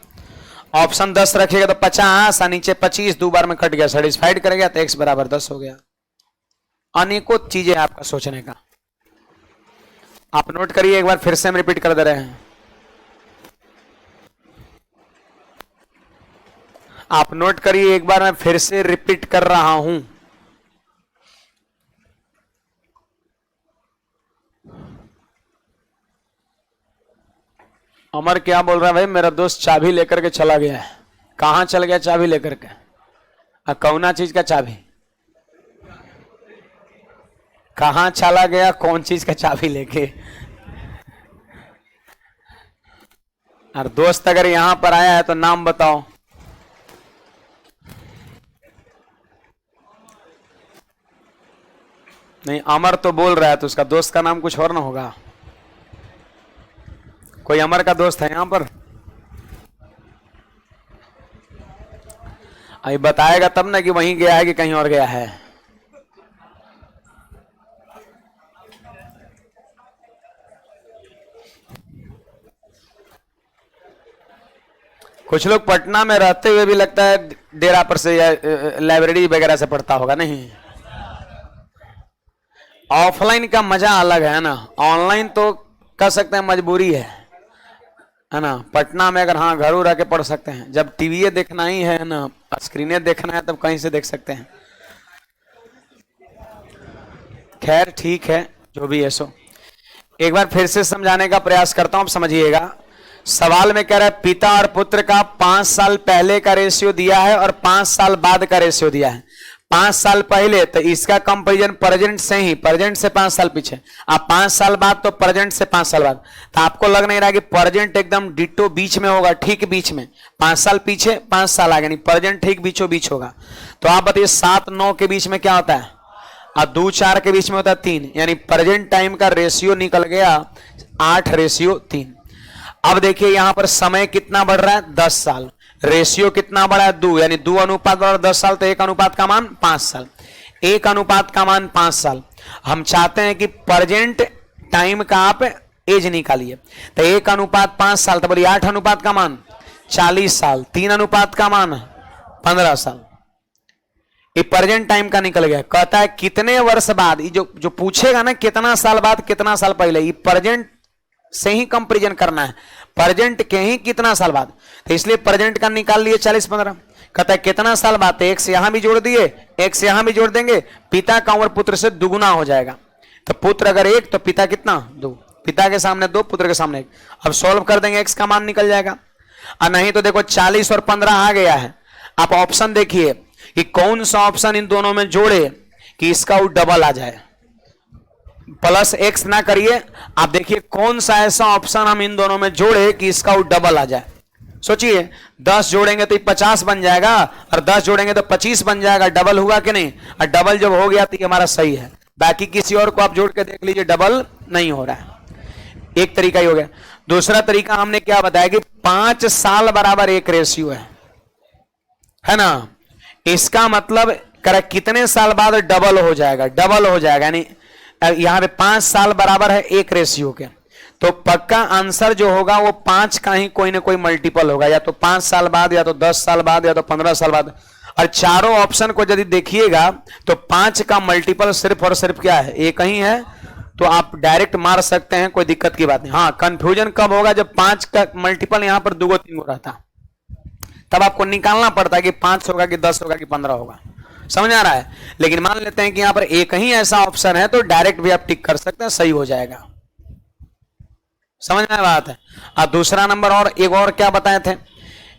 ऑप्शन 10 रखिएगा तो 50, नीचे 25, 2 बार में कट गया, सेटिस्फाइड कर गया, तो x बराबर 10 हो गया। अनेकों चीजें आपका सोचने का। आप नोट करिए, एक बार फिर से हम रिपीट कर दे रहे हैं। आप नोट करिए, एक बार मैं फिर से रिपीट कर रहा हूं। अमर क्या बोल रहा है? भाई मेरा दोस्त चाबी लेकर के चला गया है। कहां चल गया चाबी लेकर के? कौना चीज का चाबी? कहां चला गया? कौन चीज का चाबी लेके? और दोस्त अगर यहां पर आया है तो नाम बताओ। नहीं, अमर तो बोल रहा है, तो उसका दोस्त का नाम कुछ और ना होगा। कोई अमर का दोस्त है यहां पर? अभी बताएगा तब ना कि वहीं गया है कि कहीं और गया है। कुछ लोग पटना में रहते हुए भी लगता है डेरा पर से या लाइब्रेरी वगैरह से पढ़ता होगा। नहीं, ऑफलाइन का मजा अलग है ना। ऑनलाइन तो कर सकते हैं, मजबूरी है ना। पटना में अगर हाँ घर रह के पढ़ सकते हैं, जब टीवी देखना ही है ना, स्क्रीने देखना है, तब कहीं से देख सकते हैं। खैर ठीक है, जो भी है सो। एक बार फिर से समझाने का प्रयास करता हूं, आप समझिएगा। सवाल में कह रहा है पिता और पुत्र का 5 साल पहले का रेशियो दिया है और 5 साल बाद का रेशियो दिया है। 5 साल पहले तो इसका कंपैरिजन प्रेजेंट से ही, प्रेजेंट से 5 साल पीछे। आप 5 साल बाद तो प्रेजेंट से 5 साल बाद। तो आपको लग नहीं रहा कि प्रेजेंट एकदम डिटो बीच में होगा, ठीक बीच में। 5 साल पीछे 5 साल आगे, नहीं, प्रेजेंट ठीक बीचों बीच होगा। तो आप बताइए 7-9 के बीच में क्या होता है? और 2-4 के बीच में होता है 3, यानी प्रेजेंट टाइम का रेशियो निकल गया 8:3। अब देखिए यहां पर समय कितना बढ़ रहा है? 10 साल। रेशियो कितना बड़ा है? 2, यानी 2 अनुपात बराबर 10 साल, तो 1 अनुपात का मान 5 साल। 1 अनुपात का मान 5 साल। हम चाहते हैं कि प्रेजेंट टाइम का आप एज निकालिए, तो 1 अनुपात 5 साल, तो बोलिए 8 अनुपात का मान 40 साल। 3 अनुपात का मान 15 साल। ये प्रेजेंट टाइम का निकल गया। कहता है कितने वर्ष बाद, ये जो पूछेगा ना कितना साल बाद कितना साल पहले, ये प्रेजेंट से ही कंपैरिजन करना है, प्रेजेंट के ही कितना साल बाद। तो इसलिए प्रेजेंट का निकाल लिए 40-15, कहता है कितना साल बाद, एक से यहां भी जोड़ दिए, एक से यहां भी जोड़ देंगे, पिता का उम्र पुत्र से दुगुना हो जाएगा। तो पुत्र अगर एक तो पिता कितना, दो, पिता के सामने दो, पुत्र के सामने एक। अब सॉल्व कर देंगे, एक्स का मान निकल जाएगा। और नहीं तो देखो 40 और 15 आ गया है। आप ऑप्शन देखिए कि कौन सा ऑप्शन इन दोनों में जोड़े कि इसका वो डबल आ जाए। प्लस एक्स ना करिए, आप देखिए कौन सा ऐसा ऑप्शन हम इन दोनों में जोड़े कि इसका वो डबल आ जाए। सोचिए 10 जोड़ेंगे तो 50 बन जाएगा, और 10 जोड़ेंगे तो 25 बन जाएगा। डबल हुआ कि नहीं? और डबल जब हो गया तो ये हमारा सही है। बाकी किसी और को आप जोड़ के देख लीजिए, डबल नहीं हो रहा है। एक तरीका ही हो गया। दूसरा तरीका हमने क्या बताया कि 5 साल बराबर एक रेशियो है ना। इसका मतलब करेक्ट कितने साल बाद डबल हो जाएगा, डबल हो जाएगा, यानी यहां पे 5 साल बराबर है एक रेशियो के, तो पक्का आंसर जो होगा वो 5 का ही कोई ना कोई मल्टीपल होगा, या तो 5 साल बाद, या तो 10 साल बाद, या तो 15 साल बाद। और चारों ऑप्शन को यदि देखिएगा तो 5 का मल्टीपल सिर्फ और सिर्फ क्या है, एक ही है। तो आप डायरेक्ट मार सकते हैं, कोई दिक्कत की बात नहीं। हाँ, कंफ्यूजन कब होगा, जब 5 का मल्टीपल यहां पर 2 3 रहता, तब आपको निकालना पड़ता है कि 5 होगा कि 10 होगा कि 15 होगा। समझ आ रहा है? लेकिन मान लेते हैं कि यहां पर एक ही ऐसा ऑप्शन है, तो डायरेक्ट भी आप टिक कर सकते हैं, सही हो जाएगा। समझ में बात है? अब दूसरा नंबर और एक और क्या बताए थे,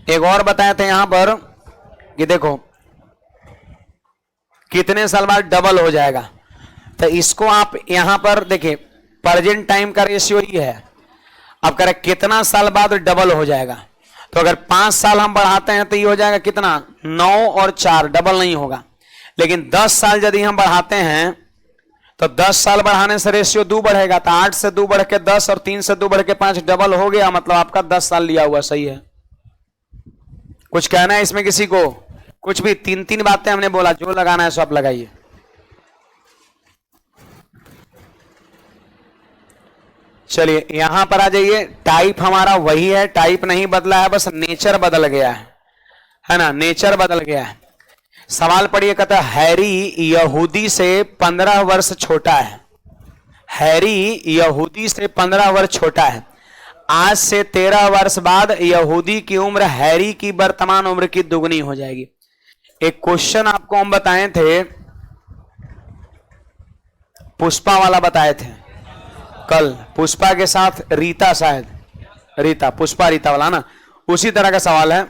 एक और बताए थे यहां पर कि देखो कितने साल बाद डबल हो जाएगा। तो इसको आप यहां पर देखिए, प्रेजेंट टाइम का रेशियो ही है। अब करें कितना साल बाद डबल हो जाएगा, तो अगर 5 साल हम बढ़ाते हैं तो ये हो जाएगा कितना, 9 और 4, डबल नहीं होगा। लेकिन 10 साल यदि हम बढ़ाते हैं तो 10 साल बढ़ाने से रेशियो 2 बढ़ेगा, तो 8 से 2 बढ़ के 10 और 3 से 2 बढ़ के 5, डबल हो गया। मतलब आपका 10 साल लिया हुआ सही है। कुछ कहना है इसमें किसी को? कुछ भी 3 बातें हमने बोला, जो लगाना है सो आप लगाइए। चलिए यहां पर आ जाइए। टाइप हमारा वही है, टाइप नहीं बदला है, बस नेचर बदल गया है ना, नेचर बदल गया है। सवाल पढ़िए, कहता है हैरी यहूदी से 15 वर्ष छोटा है। हैरी यहूदी से 15 वर्ष छोटा है। आज से 13 वर्ष बाद यहूदी की उम्र हैरी की वर्तमान उम्र की दुगनी हो जाएगी। एक क्वेश्चन आपको हम बताए थे, पुष्पा वाला बताए थे कल, पुष्पा के साथ रीता, शायद रीता, पुष्पा रीता वाला ना, उसी तरह का सवाल है।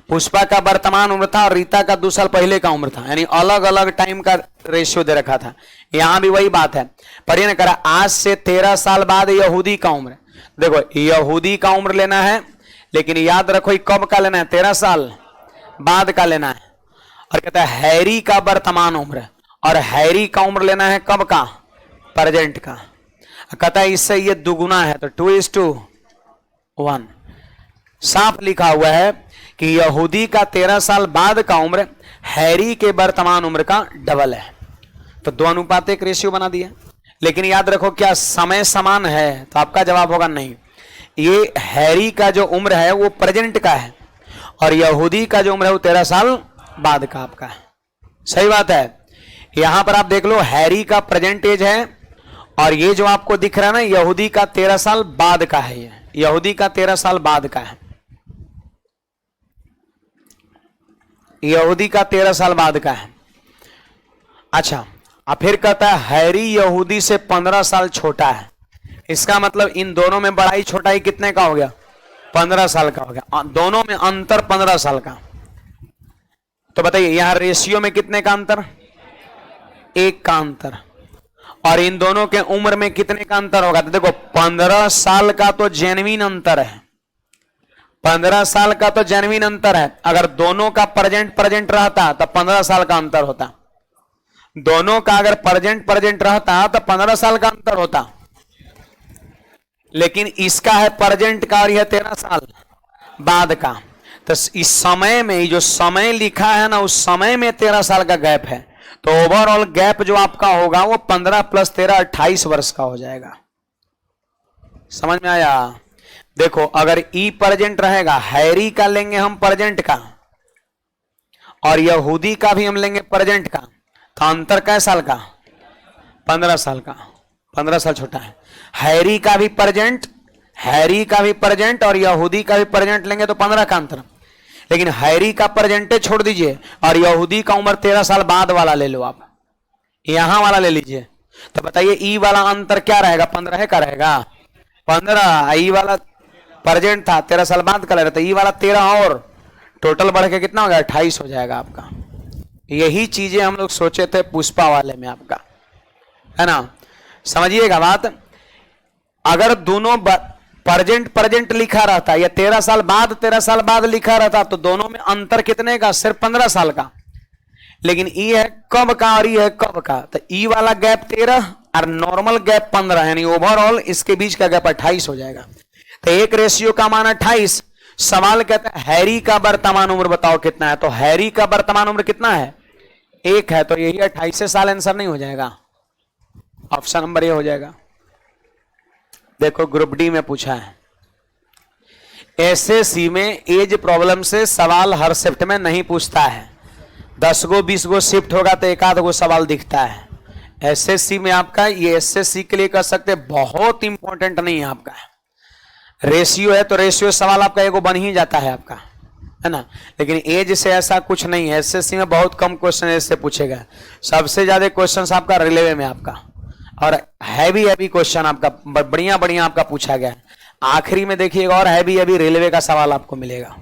पुष्पा का वर्तमान उम्र था और रीता का 2 साल पहले का उम्र था, यानी अलग अलग टाइम का रेशियो दे रखा था। यहां भी वही बात है। पढ़िए ना, करा आज से 13 साल बाद यहूदी का उम्र। देखो यहूदी का उम्र लेना है, लेकिन याद रखो कब का लेना है, 13 साल बाद का लेना है। और कहता है हैरी का वर्तमान उम्र, और हैरी का उम्र लेना है कब का, प्रेजेंट का। कहता है इससे ये दुगुना है, तो 2:1। साफ लिखा हुआ है कि यहूदी का 13 साल बाद का उम्र हैरी के वर्तमान उम्र का डबल है। तो 2:1 रेशियो बना दिया। लेकिन याद रखो क्या समय समान है, तो आपका जवाब होगा नहीं। ये हैरी का जो उम्र है वो प्रेजेंट का है, और यहूदी का जो उम्र है वो 13 साल बाद का आपका है। सही बात है। यहां पर आप देख लो, हैरी का प्रेजेंट एज है, और ये जो आपको दिख रहा है ना, यहूदी का 13 साल बाद का है। ये यहूदी का 13 साल बाद का है, यहूदी का 13 साल बाद का है। अच्छा, अब फिर कहता है हैरी यहूदी से 15 साल छोटा है। इसका मतलब इन दोनों में बड़ाई छोटाई कितने का हो गया, 15 साल का हो गया। दोनों में अंतर 15 साल का। तो बताइए यहां रेशियो में कितने का अंतर, 1 का अंतर। और इन दोनों के उम्र में कितने का अंतर होगा, तो देखो 15 साल का तो जेन्युइन अंतर है, 15 साल का तो जेन्युइन अंतर है। अगर दोनों का प्रेजेंट रहता तो 15 साल का अंतर होता। दोनों का अगर प्रेजेंट रहता तो 15 साल का अंतर होता। लेकिन इसका है प्रेजेंट का और यह 13 साल बाद का। तो इस समय में जो समय लिखा है ना, उस समय में 13 साल का गैप है। तो ओवरऑल गैप जो आपका होगा वो 15 + 13 28 वर्ष का हो जाएगा। समझ में आया? देखो अगर ई प्रेजेंट रहेगा, हैरी का लेंगे हम प्रेजेंट का, और यहूदी का भी हम लेंगे प्रेजेंट का, तो अंतर कै साल का, 15 साल का, 15 साल छोटा है। हैरी का भी प्रेजेंट और यहूदी का भी प्रेजेंट लेंगे तो 15 का अंतर। लेकिन हैरी का परजेंटेज छोड़ दीजिए और यहूदी का उम्र 13 साल बाद वाला ले लो, आप यहां वाला ले लीजिए, तो बताइए ई वाला अंतर क्या रहेगा? 15 का रहेगा, 15। ई वाला परजेंट था 13 साल बाद का ले रहा था, ई वाला 13 और टोटल बढ़ के कितना हो गया? 28 हो जाएगा आपका। यही चीजें हम लोग सोचे थे पुष्पा वाले में आपका, है ना। समझिएगा बात। अगर दोनों परजेंट लिखा रहता या 13 साल बाद लिखा रहता तो दोनों में अंतर कितने का? सिर्फ 15 साल का। लेकिन ई है कब का और ई है कब का, तो ई वाला गैप 13 और नॉर्मल गैप 15, यानी ओवरऑल इसके बीच का गैप 28 हो जाएगा। तो एक रेशियो का मान 28। सवाल कहता है हैरी का वर्तमान उम्र बताओ कितना है, तो हैरी का वर्तमान उम्र कितना है? 1 है, तो यही 28 साल आंसर नहीं हो जाएगा? ऑप्शन नंबर ए हो जाएगा। देखो ग्रुप डी में पूछा है, एसएससी में एज प्रॉब्लम से सवाल हर शिफ्ट में नहीं पूछता है। 10 गो 20 गो शिफ्ट होगा तो एक आध गो सवाल दिखता है। एसएससी में आपका ये एसएससी के लिए कर सकते बहुत इंपॉर्टेंट नहीं है आपका। रेशियो है तो रेशियो सवाल आपका एगो बन ही जाता है आपका, है ना। लेकिन एज से ऐसा कुछ नहीं है। एसएससी में बहुत कम क्वेश्चन एज से पूछेगा, सबसे ज्यादा क्वेश्चन आपका रेलवे में आपका, और हैवी क्वेश्चन आपका बढ़िया आपका पूछा गया है। आखिरी में देखिएगा और हैवी रेलवे का सवाल आपको मिलेगा।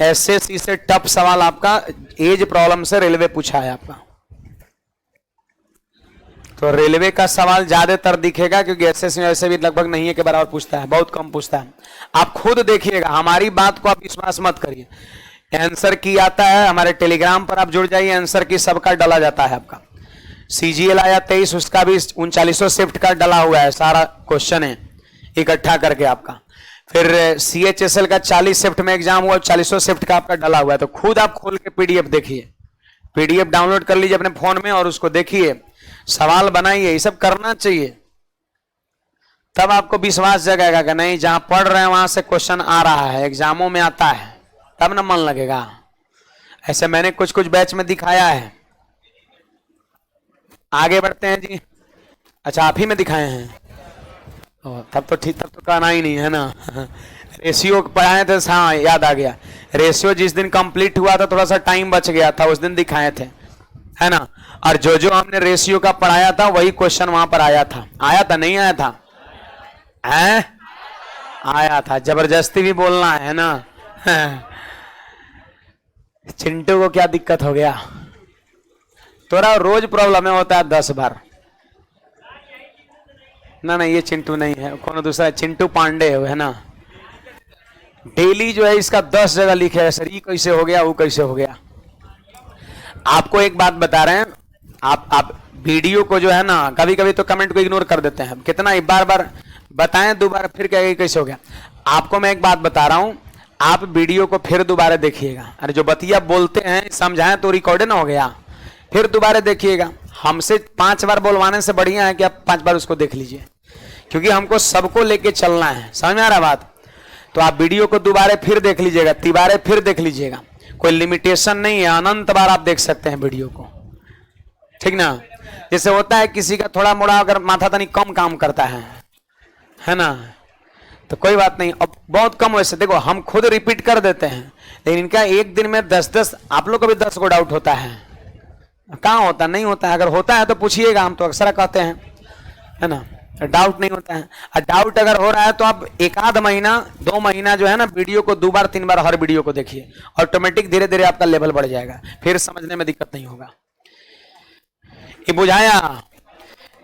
एसएससी से टफ सवाल आपका एज प्रॉब्लम से रेलवे पूछा है आपका, तो रेलवे का सवाल ज्यादातर दिखेगा, क्योंकि एसएससी में ऐसे भी लगभग नहीं है के बराबर पूछता है, बहुत कम पूछता है। आप खुद देखिएगा, हमारी बात को आप विश्वास मत करिए। आंसर की आता है, हमारे टेलीग्राम पर आप जुड़ जाइए, आंसर की सबका डाला जाता है आपका। सीजीएल आया 23, उसका भी 39 शिफ्ट का डाला हुआ है, सारा क्वेश्चन है इकट्ठा करके आपका। फिर सीएचएसएल का 40 शिफ्ट में एग्जाम हुआ, 40 शिफ्ट का आपका डाला हुआ है। तो खुद आप खोल के पीडीएफ देखिए, पीडीएफ डाउनलोड कर लीजिए अपने फोन में और उसको देखिए, सवाल बनाइए, ये सब करना चाहिए। तब आपको विश्वास जगेगा कि नहीं, जहां पढ़ रहे हैं वहां से क्वेश्चन आ रहा है, एग्जामों में आता है, तब ना मन लगेगा। ऐसे मैंने कुछ बैच में दिखाया है। आगे बढ़ते हैं जी। अच्छा, आप ही में दिखाए हैं, तब तो ठीक, तब तो कहना ही नहीं है ना। रेशियो पढ़ाए थे, हाँ याद आ गया। रेशियो जिस दिन कंप्लीट हुआ था, थोड़ा सा टाइम बच गया था, उस दिन दिखाए थे, है ना। और जो हमने रेशियो का पढ़ाया था वही क्वेश्चन वहां पर आया था। आया था नहीं आया था? हैं? आया था। जबरदस्ती भी बोलना है ना। चिंटू को क्या दिक्कत हो गया? तोरा रोज प्रॉब्लम में होता है 10 बार। ना ये चिंटू नहीं है, कौन दूसरा चिंटू पांडे है ना। डेली जो है इसका 10 जगह लिखे है, सर ये कैसे हो गया, वो कैसे हो गया। आपको एक बात बता रहे हैं, आप वीडियो को जो है ना, कभी कभी तो कमेंट को इग्नोर कर देते हैं। कितना एक बार बताएं, दोबारा फिर कहेंगे कैसे हो गया। आपको मैं एक बात बता रहा हूं, आप वीडियो को फिर दोबारा देखिएगा। अरे जो बतिया बोलते हैं समझाएं तो रिकॉर्ड ना हो गया, फिर दोबारा देखिएगा। हमसे 5 बार बोलवाने से बढ़िया है कि आप 5 बार उसको देख लीजिए, क्योंकि हमको सबको लेके चलना है। समझ में आ रहा बात? तो आप वीडियो को दोबारा फिर देख लीजिएगा, तिबारे फिर देख लीजिएगा, कोई लिमिटेशन नहीं है, अनंत बार आप देख सकते हैं वीडियो को, ठीक ना। जैसे होता है किसी का थोड़ा मोड़ा अगर माथा तनी कम काम करता है ना, तो कोई बात नहीं, अब बहुत कम। वैसे देखो हम खुद रिपीट कर देते हैं, लेकिन इनका एक दिन में 10-10, आप लोग को भी 10 को डाउट होता है। कहाँ होता? नहीं होता है। अगर होता है तो पूछिएगा, हम तो अक्सर कहते हैं, है ना, डाउट नहीं होता है। और डाउट अगर हो रहा है तो आप 1 महीना 2 महीना जो है ना, वीडियो को 2 बार 3 बार हर वीडियो को देखिए, ऑटोमेटिक धीरे धीरे आपका लेवल बढ़ जाएगा, फिर समझने में दिक्कत नहीं होगा। ये बुझाया?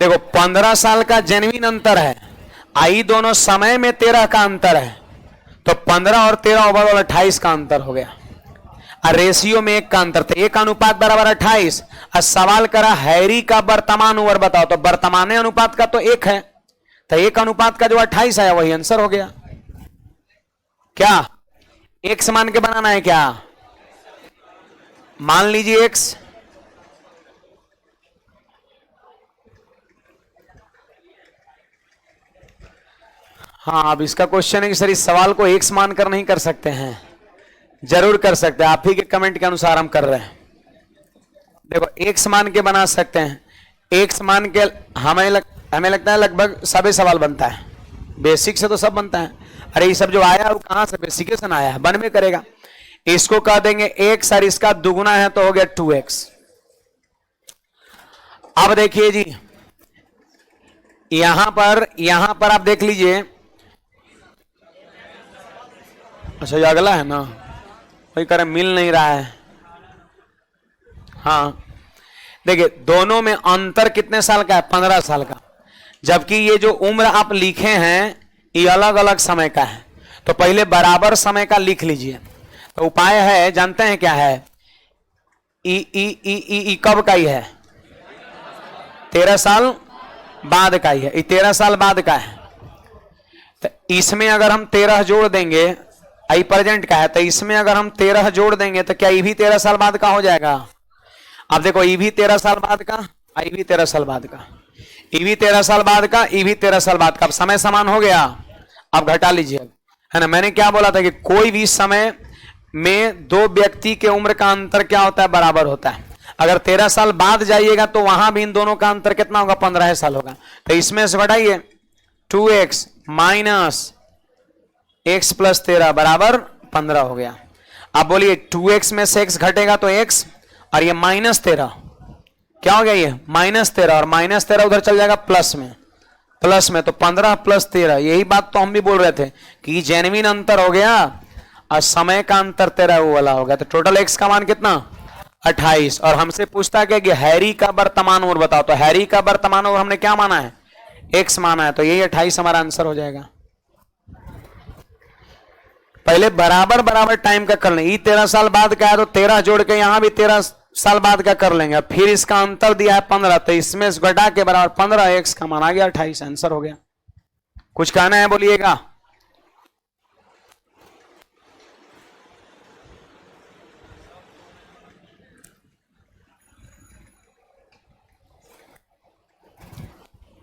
देखो 15 साल का जेन्युइन अंतर है, आई दोनों समय में 13 का अंतर है, तो 15 और 13 ओवरऑल 28 का अंतर हो गया। और रेशियो में 1 का अंतर, तो 1 अनुपात बराबर 28। और सवाल करा हैरी का वर्तमान उम्र बताओ, तो वर्तमान अनुपात का तो 1 है, तो 1 अनुपात का जो 28 आया वही आंसर हो गया। क्या x मान के बनाना है क्या? मान लीजिए x, हाँ अब इसका क्वेश्चन है कि सर इस सवाल को x मान कर नहीं कर सकते हैं। जरूर कर सकते हैं, आप ही के कमेंट के अनुसार हम कर रहे हैं। देखो x मान के बना सकते हैं, x मान के हमें लगता है लगभग सभी सवाल बनता है, बेसिक से तो सब बनता है। अरे ये सब जो आया है वो कहाँ से? बेसिक से ना आया है, बन में करेगा। इसको कह देंगे x और इसका दुगुना है तो हो गया 2x। अब देखिए जी, यहां पर आप देख लीजिए। अच्छा ये अगला है ना, वही करें, मिल नहीं रहा है। हाँ देखिए, दोनों में अंतर कितने साल का है? 15 साल का। जबकि ये जो उम्र आप लिखे हैं ये अलग अलग समय का है, तो पहले बराबर समय का लिख लीजिए। तो उपाय है, जानते हैं क्या है? ई ई ई ई, ई कब का ही है? 13 साल बाद का ही है। ये 13 साल बाद का है, तो इसमें अगर हम 13 जोड़ देंगे, आई प्रेजेंट का है, तो इसमें अगर हम 13 जोड़ देंगे तो क्या ये भी 13 साल बाद का हो जाएगा? अब देखो, ये भी 13 साल बाद का, आई भी 13 साल बाद का, ये भी 13 साल बाद का, ये भी 13 साल बाद का। अब समय समान हो गया। अब घटा लीजिए, है ना। मैंने क्या बोला था कि कोई भी समय में दो व्यक्ति के उम्र का अंतर क्या होता है? बराबर होता है। अगर 13 साल बाद जाइएगा तो वहां भी इन दोनों का अंतर कितना होगा? 15 साल होगा। तो इसमें से घटाइए, 2x माइनस x प्लस 13 बराबर 15 हो गया। अब बोलिए 2x में से x घटेगा तो x, और ये -13 क्या हो गया? ये -13, और -13 उधर चल जाएगा प्लस में, तो 15 प्लस 13। यही बात तो हम भी बोल रहे थे कि जेन्युइन अंतर हो गया और समय का अंतर 13 वो वाला हो गया। तो टोटल x का मान कितना? 28। और हमसे पूछता क्या कि हैरी का वर्तमान उम्र बताओ, तो हैरी का वर्तमान उम्र हमने क्या माना है? x माना है, तो यही 28 हमारा आंसर हो जाएगा। पहले बराबर टाइम का कर लेंगे। ये 13 साल बाद का है तो 13 जोड़ के यहां भी 13 साल बाद का कर लेंगे। फिर इसका अंतर दिया है 15, तो इसमें घटा के बराबर 15, x का मान आ गया 28, आंसर हो गया। कुछ कहना है बोलिएगा।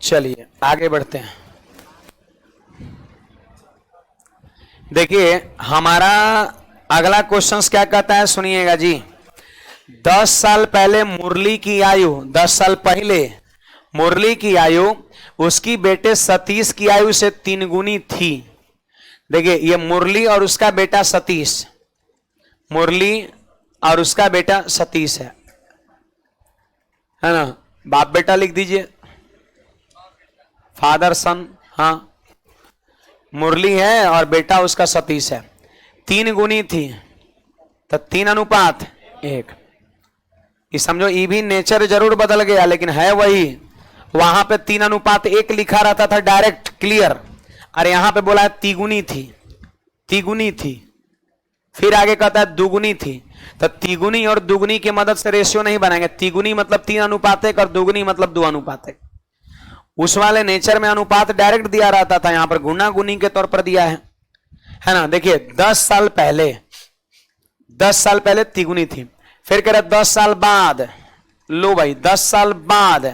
चलिए आगे बढ़ते हैं। देखिए हमारा अगला क्वेश्चन क्या कहता है, सुनिएगा जी। 10 साल पहले मुरली की आयु, 10 साल पहले मुरली की आयु उसकी बेटे सतीश की आयु से 3 गुनी थी। देखिए ये मुरली और उसका बेटा सतीश, मुरली और उसका बेटा सतीश है ना। बाप बेटा लिख दीजिए, फादर सन। हाँ, मुरली है और बेटा उसका सतीश है। 3 गुनी थी तो 3:1। ये समझो, ये भी नेचर जरूर बदल गया लेकिन है वही। वहां पे 3:1 लिखा रहता था डायरेक्ट क्लियर, और यहां पे बोला है तिगुनी थी, तिगुनी थी। फिर आगे कहता है दुगुनी थी। तो तिगुनी और दुगुनी की मदद से रेशियो नहीं बनाएंगे। तिगुनी मतलब 3:1 और दुगुनी मतलब 2:1। उस वाले नेचर में अनुपात डायरेक्ट दिया रहता था, यहां पर गुना गुनी के तौर पर दिया है ना। देखिए 10 साल पहले तिगुनी थी, फिर कह रहे 10 साल बाद, लो भाई 10 साल बाद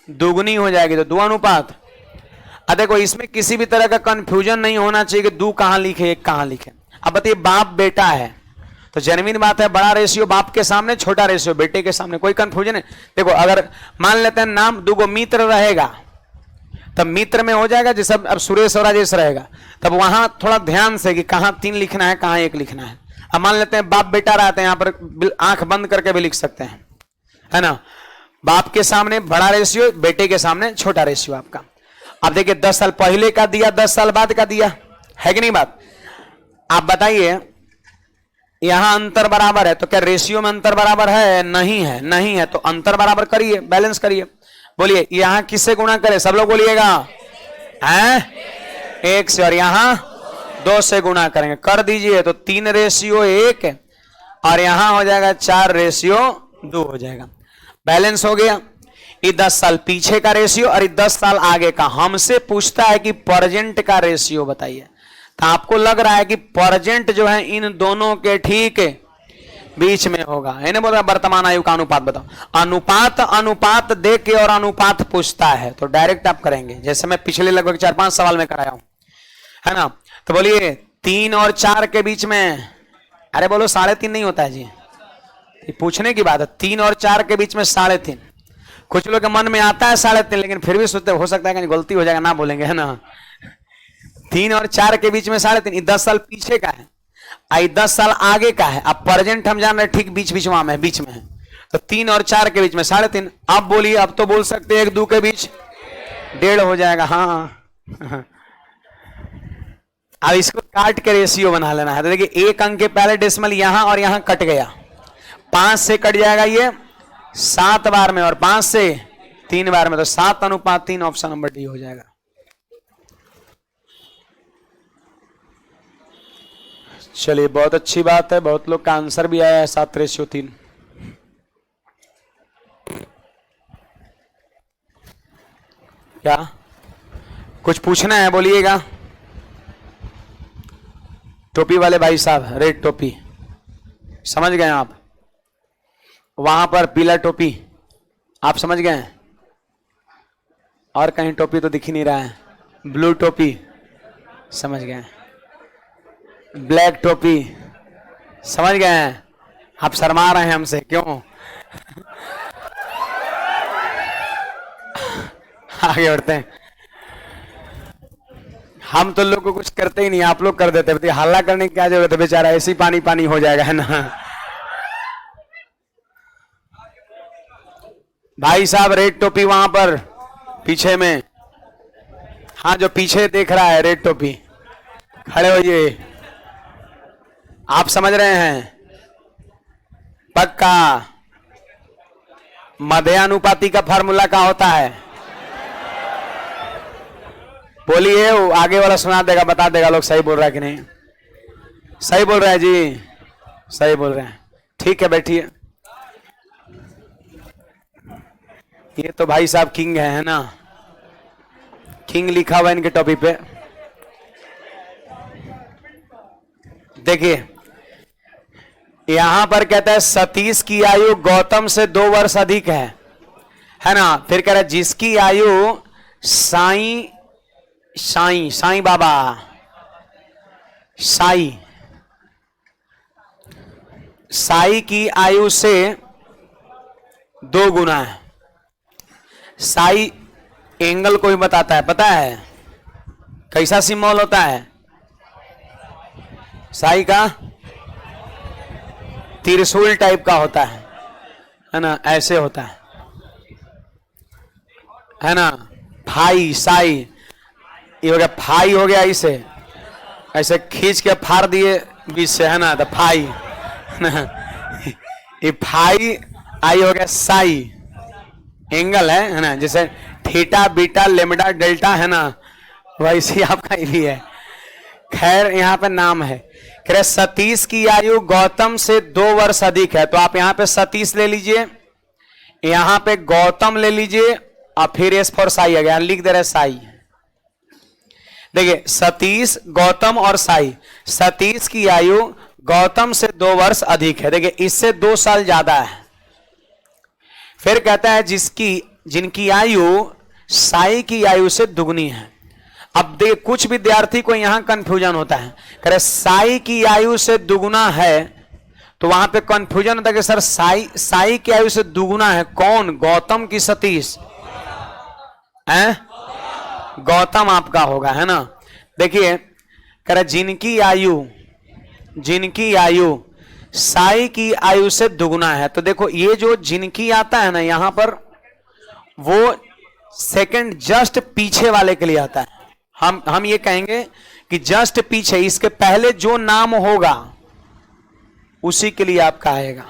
दुगुनी हो जाएगी तो 2:1। अब देखो इसमें किसी भी तरह का कंफ्यूजन नहीं होना चाहिए कि 2 कहां लिखे 1 कहां लिखे। अब बताइए बाप बेटा है तो जेन्युइन बात है, बड़ा रेशियो बाप के सामने, छोटा रेशियो बेटे के सामने, कोई कंफ्यूजन है। देखो अगर मान लेते हैं नाम 2 मित्र रहेगा तब मित्र में हो जाएगा, जैसे अब सुरेश और राजेश रहेगा तब वहां थोड़ा ध्यान से कि कहां 3 लिखना है कहां 1 लिखना है। अब मान लेते हैं बाप बेटा रहते हैं, यहां पर आंख बंद करके भी लिख सकते हैं, है ना। बाप के सामने बड़ा रेशियो, बेटे के सामने छोटा रेशियो आपका। अब देखिए 10 साल पहले का दिया, 10 साल बाद का दिया, है कि नहीं बात। आप बताइए यहां अंतर बराबर है तो क्या रेशियो में अंतर बराबर है? नहीं है, नहीं है तो अंतर बराबर करिए, बैलेंस करिए। बोलिए यहां किससे गुणा करें, सब लोग बोलिएगा, हैं 1 से, और यहां 2 से गुणा करेंगे, कर दीजिए तो 3:1 और यहां हो जाएगा 4:2 हो जाएगा। बैलेंस हो गया। ये 10 साल पीछे का रेशियो और ये 10 साल आगे का। हमसे पूछता है कि प्रेजेंट का रेशियो बताइए, तो आपको लग रहा है कि प्रेजेंट जो है इन दोनों के ठीक बीच में होगा, है ना। बोला वर्तमान आयु का अनुपात बताओ। अनुपात दे के और अनुपात पूछता है तो डायरेक्ट आप करेंगे, जैसे मैं पिछले लगभग 4-5 सवाल में कराया हूं, है ना। तो बोलिए 3 और 4 के बीच में, अरे बोलो 3.5 नहीं होता है जी, ये पूछने की बात है। 3 और 4 के बीच में 3.5। कुछ लोग के मन में आता है 3.5 लेकिन फिर भी सोचते हो सकता है कि गलती हो जाएगा, ना बोलेंगे, है ना। 3 और 4 के बीच में 3.5, 10 साल पीछे का है। आई 10 साल आगे का है। अब प्रेजेंट हम जान रहे ठीक बीच बीच में है, बीच में है, तो 3 और 4 के बीच में 3.5। अब बोलिए, अब तो बोल सकते हैं 1 2 के बीच 1.5 हो जाएगा। हाँ अब इसको काट के रेशियो बना लेना है। तो देखिए 1 अंक के पहले डेसिमल यहां और यहां कट गया, 5 से कट जाएगा ये 7 बार में और 5 से 3 बार में, तो 7:3 ऑप्शन नंबर डी हो जाएगा। चलिए बहुत अच्छी बात है, बहुत लोग का आंसर भी आया है 7:3। क्या कुछ पूछना है बोलिएगा। टोपी वाले भाई साहब, रेड टोपी, समझ गए आप? वहां पर पीला टोपी, आप समझ गए? और कहीं टोपी तो दिख ही नहीं रहा है। ब्लू टोपी, समझ गए? ब्लैक टोपी, समझ गए? आप शर्मा रहे हैं हमसे, क्यों? आगे बढ़ते हैं। हम तो लोग को कुछ करते ही नहीं, आप लोग कर देते हैं। हल्ला करने की क्या जरूरत है, बेचारा ऐसे ही पानी पानी हो जाएगा, है ना? भाई साहब रेड टोपी वहां पर पीछे में, हाँ जो पीछे देख रहा है रेड टोपी, खड़े होइए। आप समझ रहे हैं? पक्का? मध्यानुपाती का फार्मूला क्या होता है? बोलिए, वो आगे वाला सुना देगा, बता देगा लोग सही बोल रहा है कि नहीं। सही बोल रहा है जी, सही बोल रहे हैं। ठीक है बैठिए। ये तो भाई साहब किंग है ना? किंग लिखा हुआ इनके टॉपिक पे। देखिए यहां पर कहता है सतीश की आयु गौतम से 2 वर्ष अधिक है ना? फिर कह रहा है जिसकी आयु साईं साईं साईं बाबा साई साई की आयु से 2 गुना है। साई एंगल को भी बताता है, पता है कैसा सिंबल होता है साई का? त्रिशूल टाइप का होता है ना? ऐसे होता है ना? फाई साई, ये हो गया फाई, हो गया इसे ऐसे खींच के फाड़ दिए बीच से, है ना? तो फाई ना, ये फाई आई हो गया साई, एंगल है ना? जैसे थीटा बीटा लेमडा डेल्टा है ना, वैसे आपका भी है। खैर यहाँ पे नाम है, कह रहे सतीश की आयु गौतम से 2 वर्ष अधिक है। तो आप यहाँ पे सतीश ले लीजिए, यहाँ पे गौतम ले लीजिए और फिर एस फॉर साई आ गया, लिख दे रहे साई। देखिए सतीश, गौतम और साई। सतीश की आयु गौतम से 2 वर्ष अधिक है, देखिए इससे 2 साल ज्यादा है। फिर कहता है जिनकी आयु साई की आयु से दुगनी है। अब देख कुछ विद्यार्थी को यहां कंफ्यूजन होता है, कह रहे साई की आयु से दुगुना है, तो वहां पे कंफ्यूजन होता है कि सर साई की आयु से दुगुना है कौन, गौतम की सतीश? हैं? गौतम आपका होगा, है ना? देखिए कह रहे जिनकी आयु साई की आयु से दुगुना है। तो देखो ये जो जिनकी आता है ना यहां पर, वो सेकंड जस्ट पीछे वाले के लिए आता है। हम ये कहेंगे कि जस्ट पीछे, इसके पहले जो नाम होगा उसी के लिए आपका आएगा।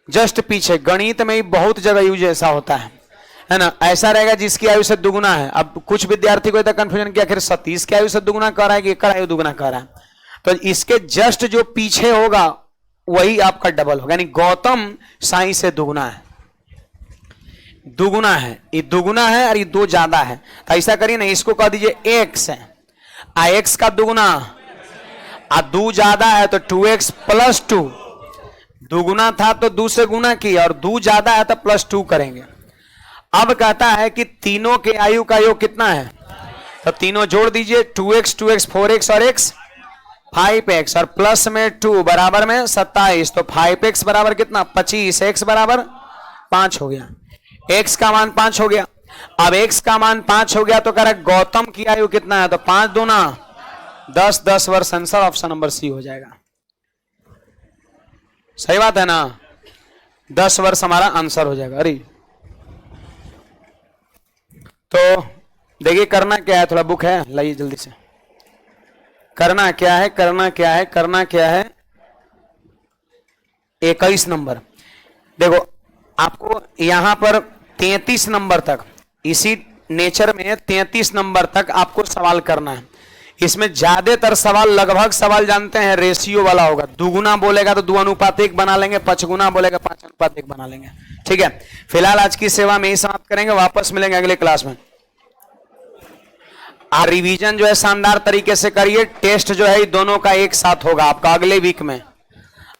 जस्ट पीछे गणित में ही बहुत जगह यूज ऐसा होता है ना? ऐसा रहेगा जिसकी आयु से दुगुना है। अब कुछ विद्यार्थी को इतना कंफ्यूजन किया, आखिर सतीश की आयु से दुगुना कर रहा है कि एक आयु दुगुना कर रहा है, तो इसके जस्ट जो पीछे होगा वही आपका डबल होगा, यानी गौतम साई से दुगुना है। दुगुना है, ये दुगुना है और ये 2 ज्यादा है। तो ऐसा करिए ना, इसको कह दीजिए x है, x का दुगुना, 2 ज्यादा है तो 2x + 2। दुगुना था तो 2 से गुना किया, और 2 ज्यादा है तो +2 करेंगे। अब कहता है कि तीनों के आयु का योग कितना है, तो तीनों जोड़ दीजिए, 2x 2x 4x और x 5x, और प्लस में 2 बराबर में 27, तो 5x बराबर कितना 25, x बराबर 5 हो गया। x का मान 5 हो गया। अब x का मान 5 हो गया तो कह रहा है गौतम की आयु कितना है, तो 5 दूना 10 वर्ष आंसर ऑप्शन नंबर सी हो जाएगा। सही बात है ना, 10 वर्ष हमारा आंसर हो जाएगा। अरे तो देखिए करना क्या है, थोड़ा बुक है लाइए जल्दी से। करना क्या है, करना क्या है, करना क्या है। 21 नंबर देखो, आपको यहां पर 33 नंबर तक, इसी नेचर में 33 नंबर तक आपको सवाल करना है। इसमें ज्यादातर सवाल, लगभग सवाल जानते हैं रेशियो वाला होगा। दुगुना बोलेगा तो 2:1 बना लेंगे, 5 बोलेगा 5:1 बना लेंगे। ठीक है, फिलहाल आज की सेवा में ही समाप्त करेंगे, वापस मिलेंगे अगले क्लास में। और रिवीजन जो है शानदार तरीके से करिए। टेस्ट जो है दोनों का एक साथ होगा आपका अगले वीक में।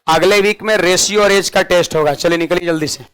अगले वीक में रेशियो और एज का टेस्ट होगा। चलिए निकलिए जल्दी से।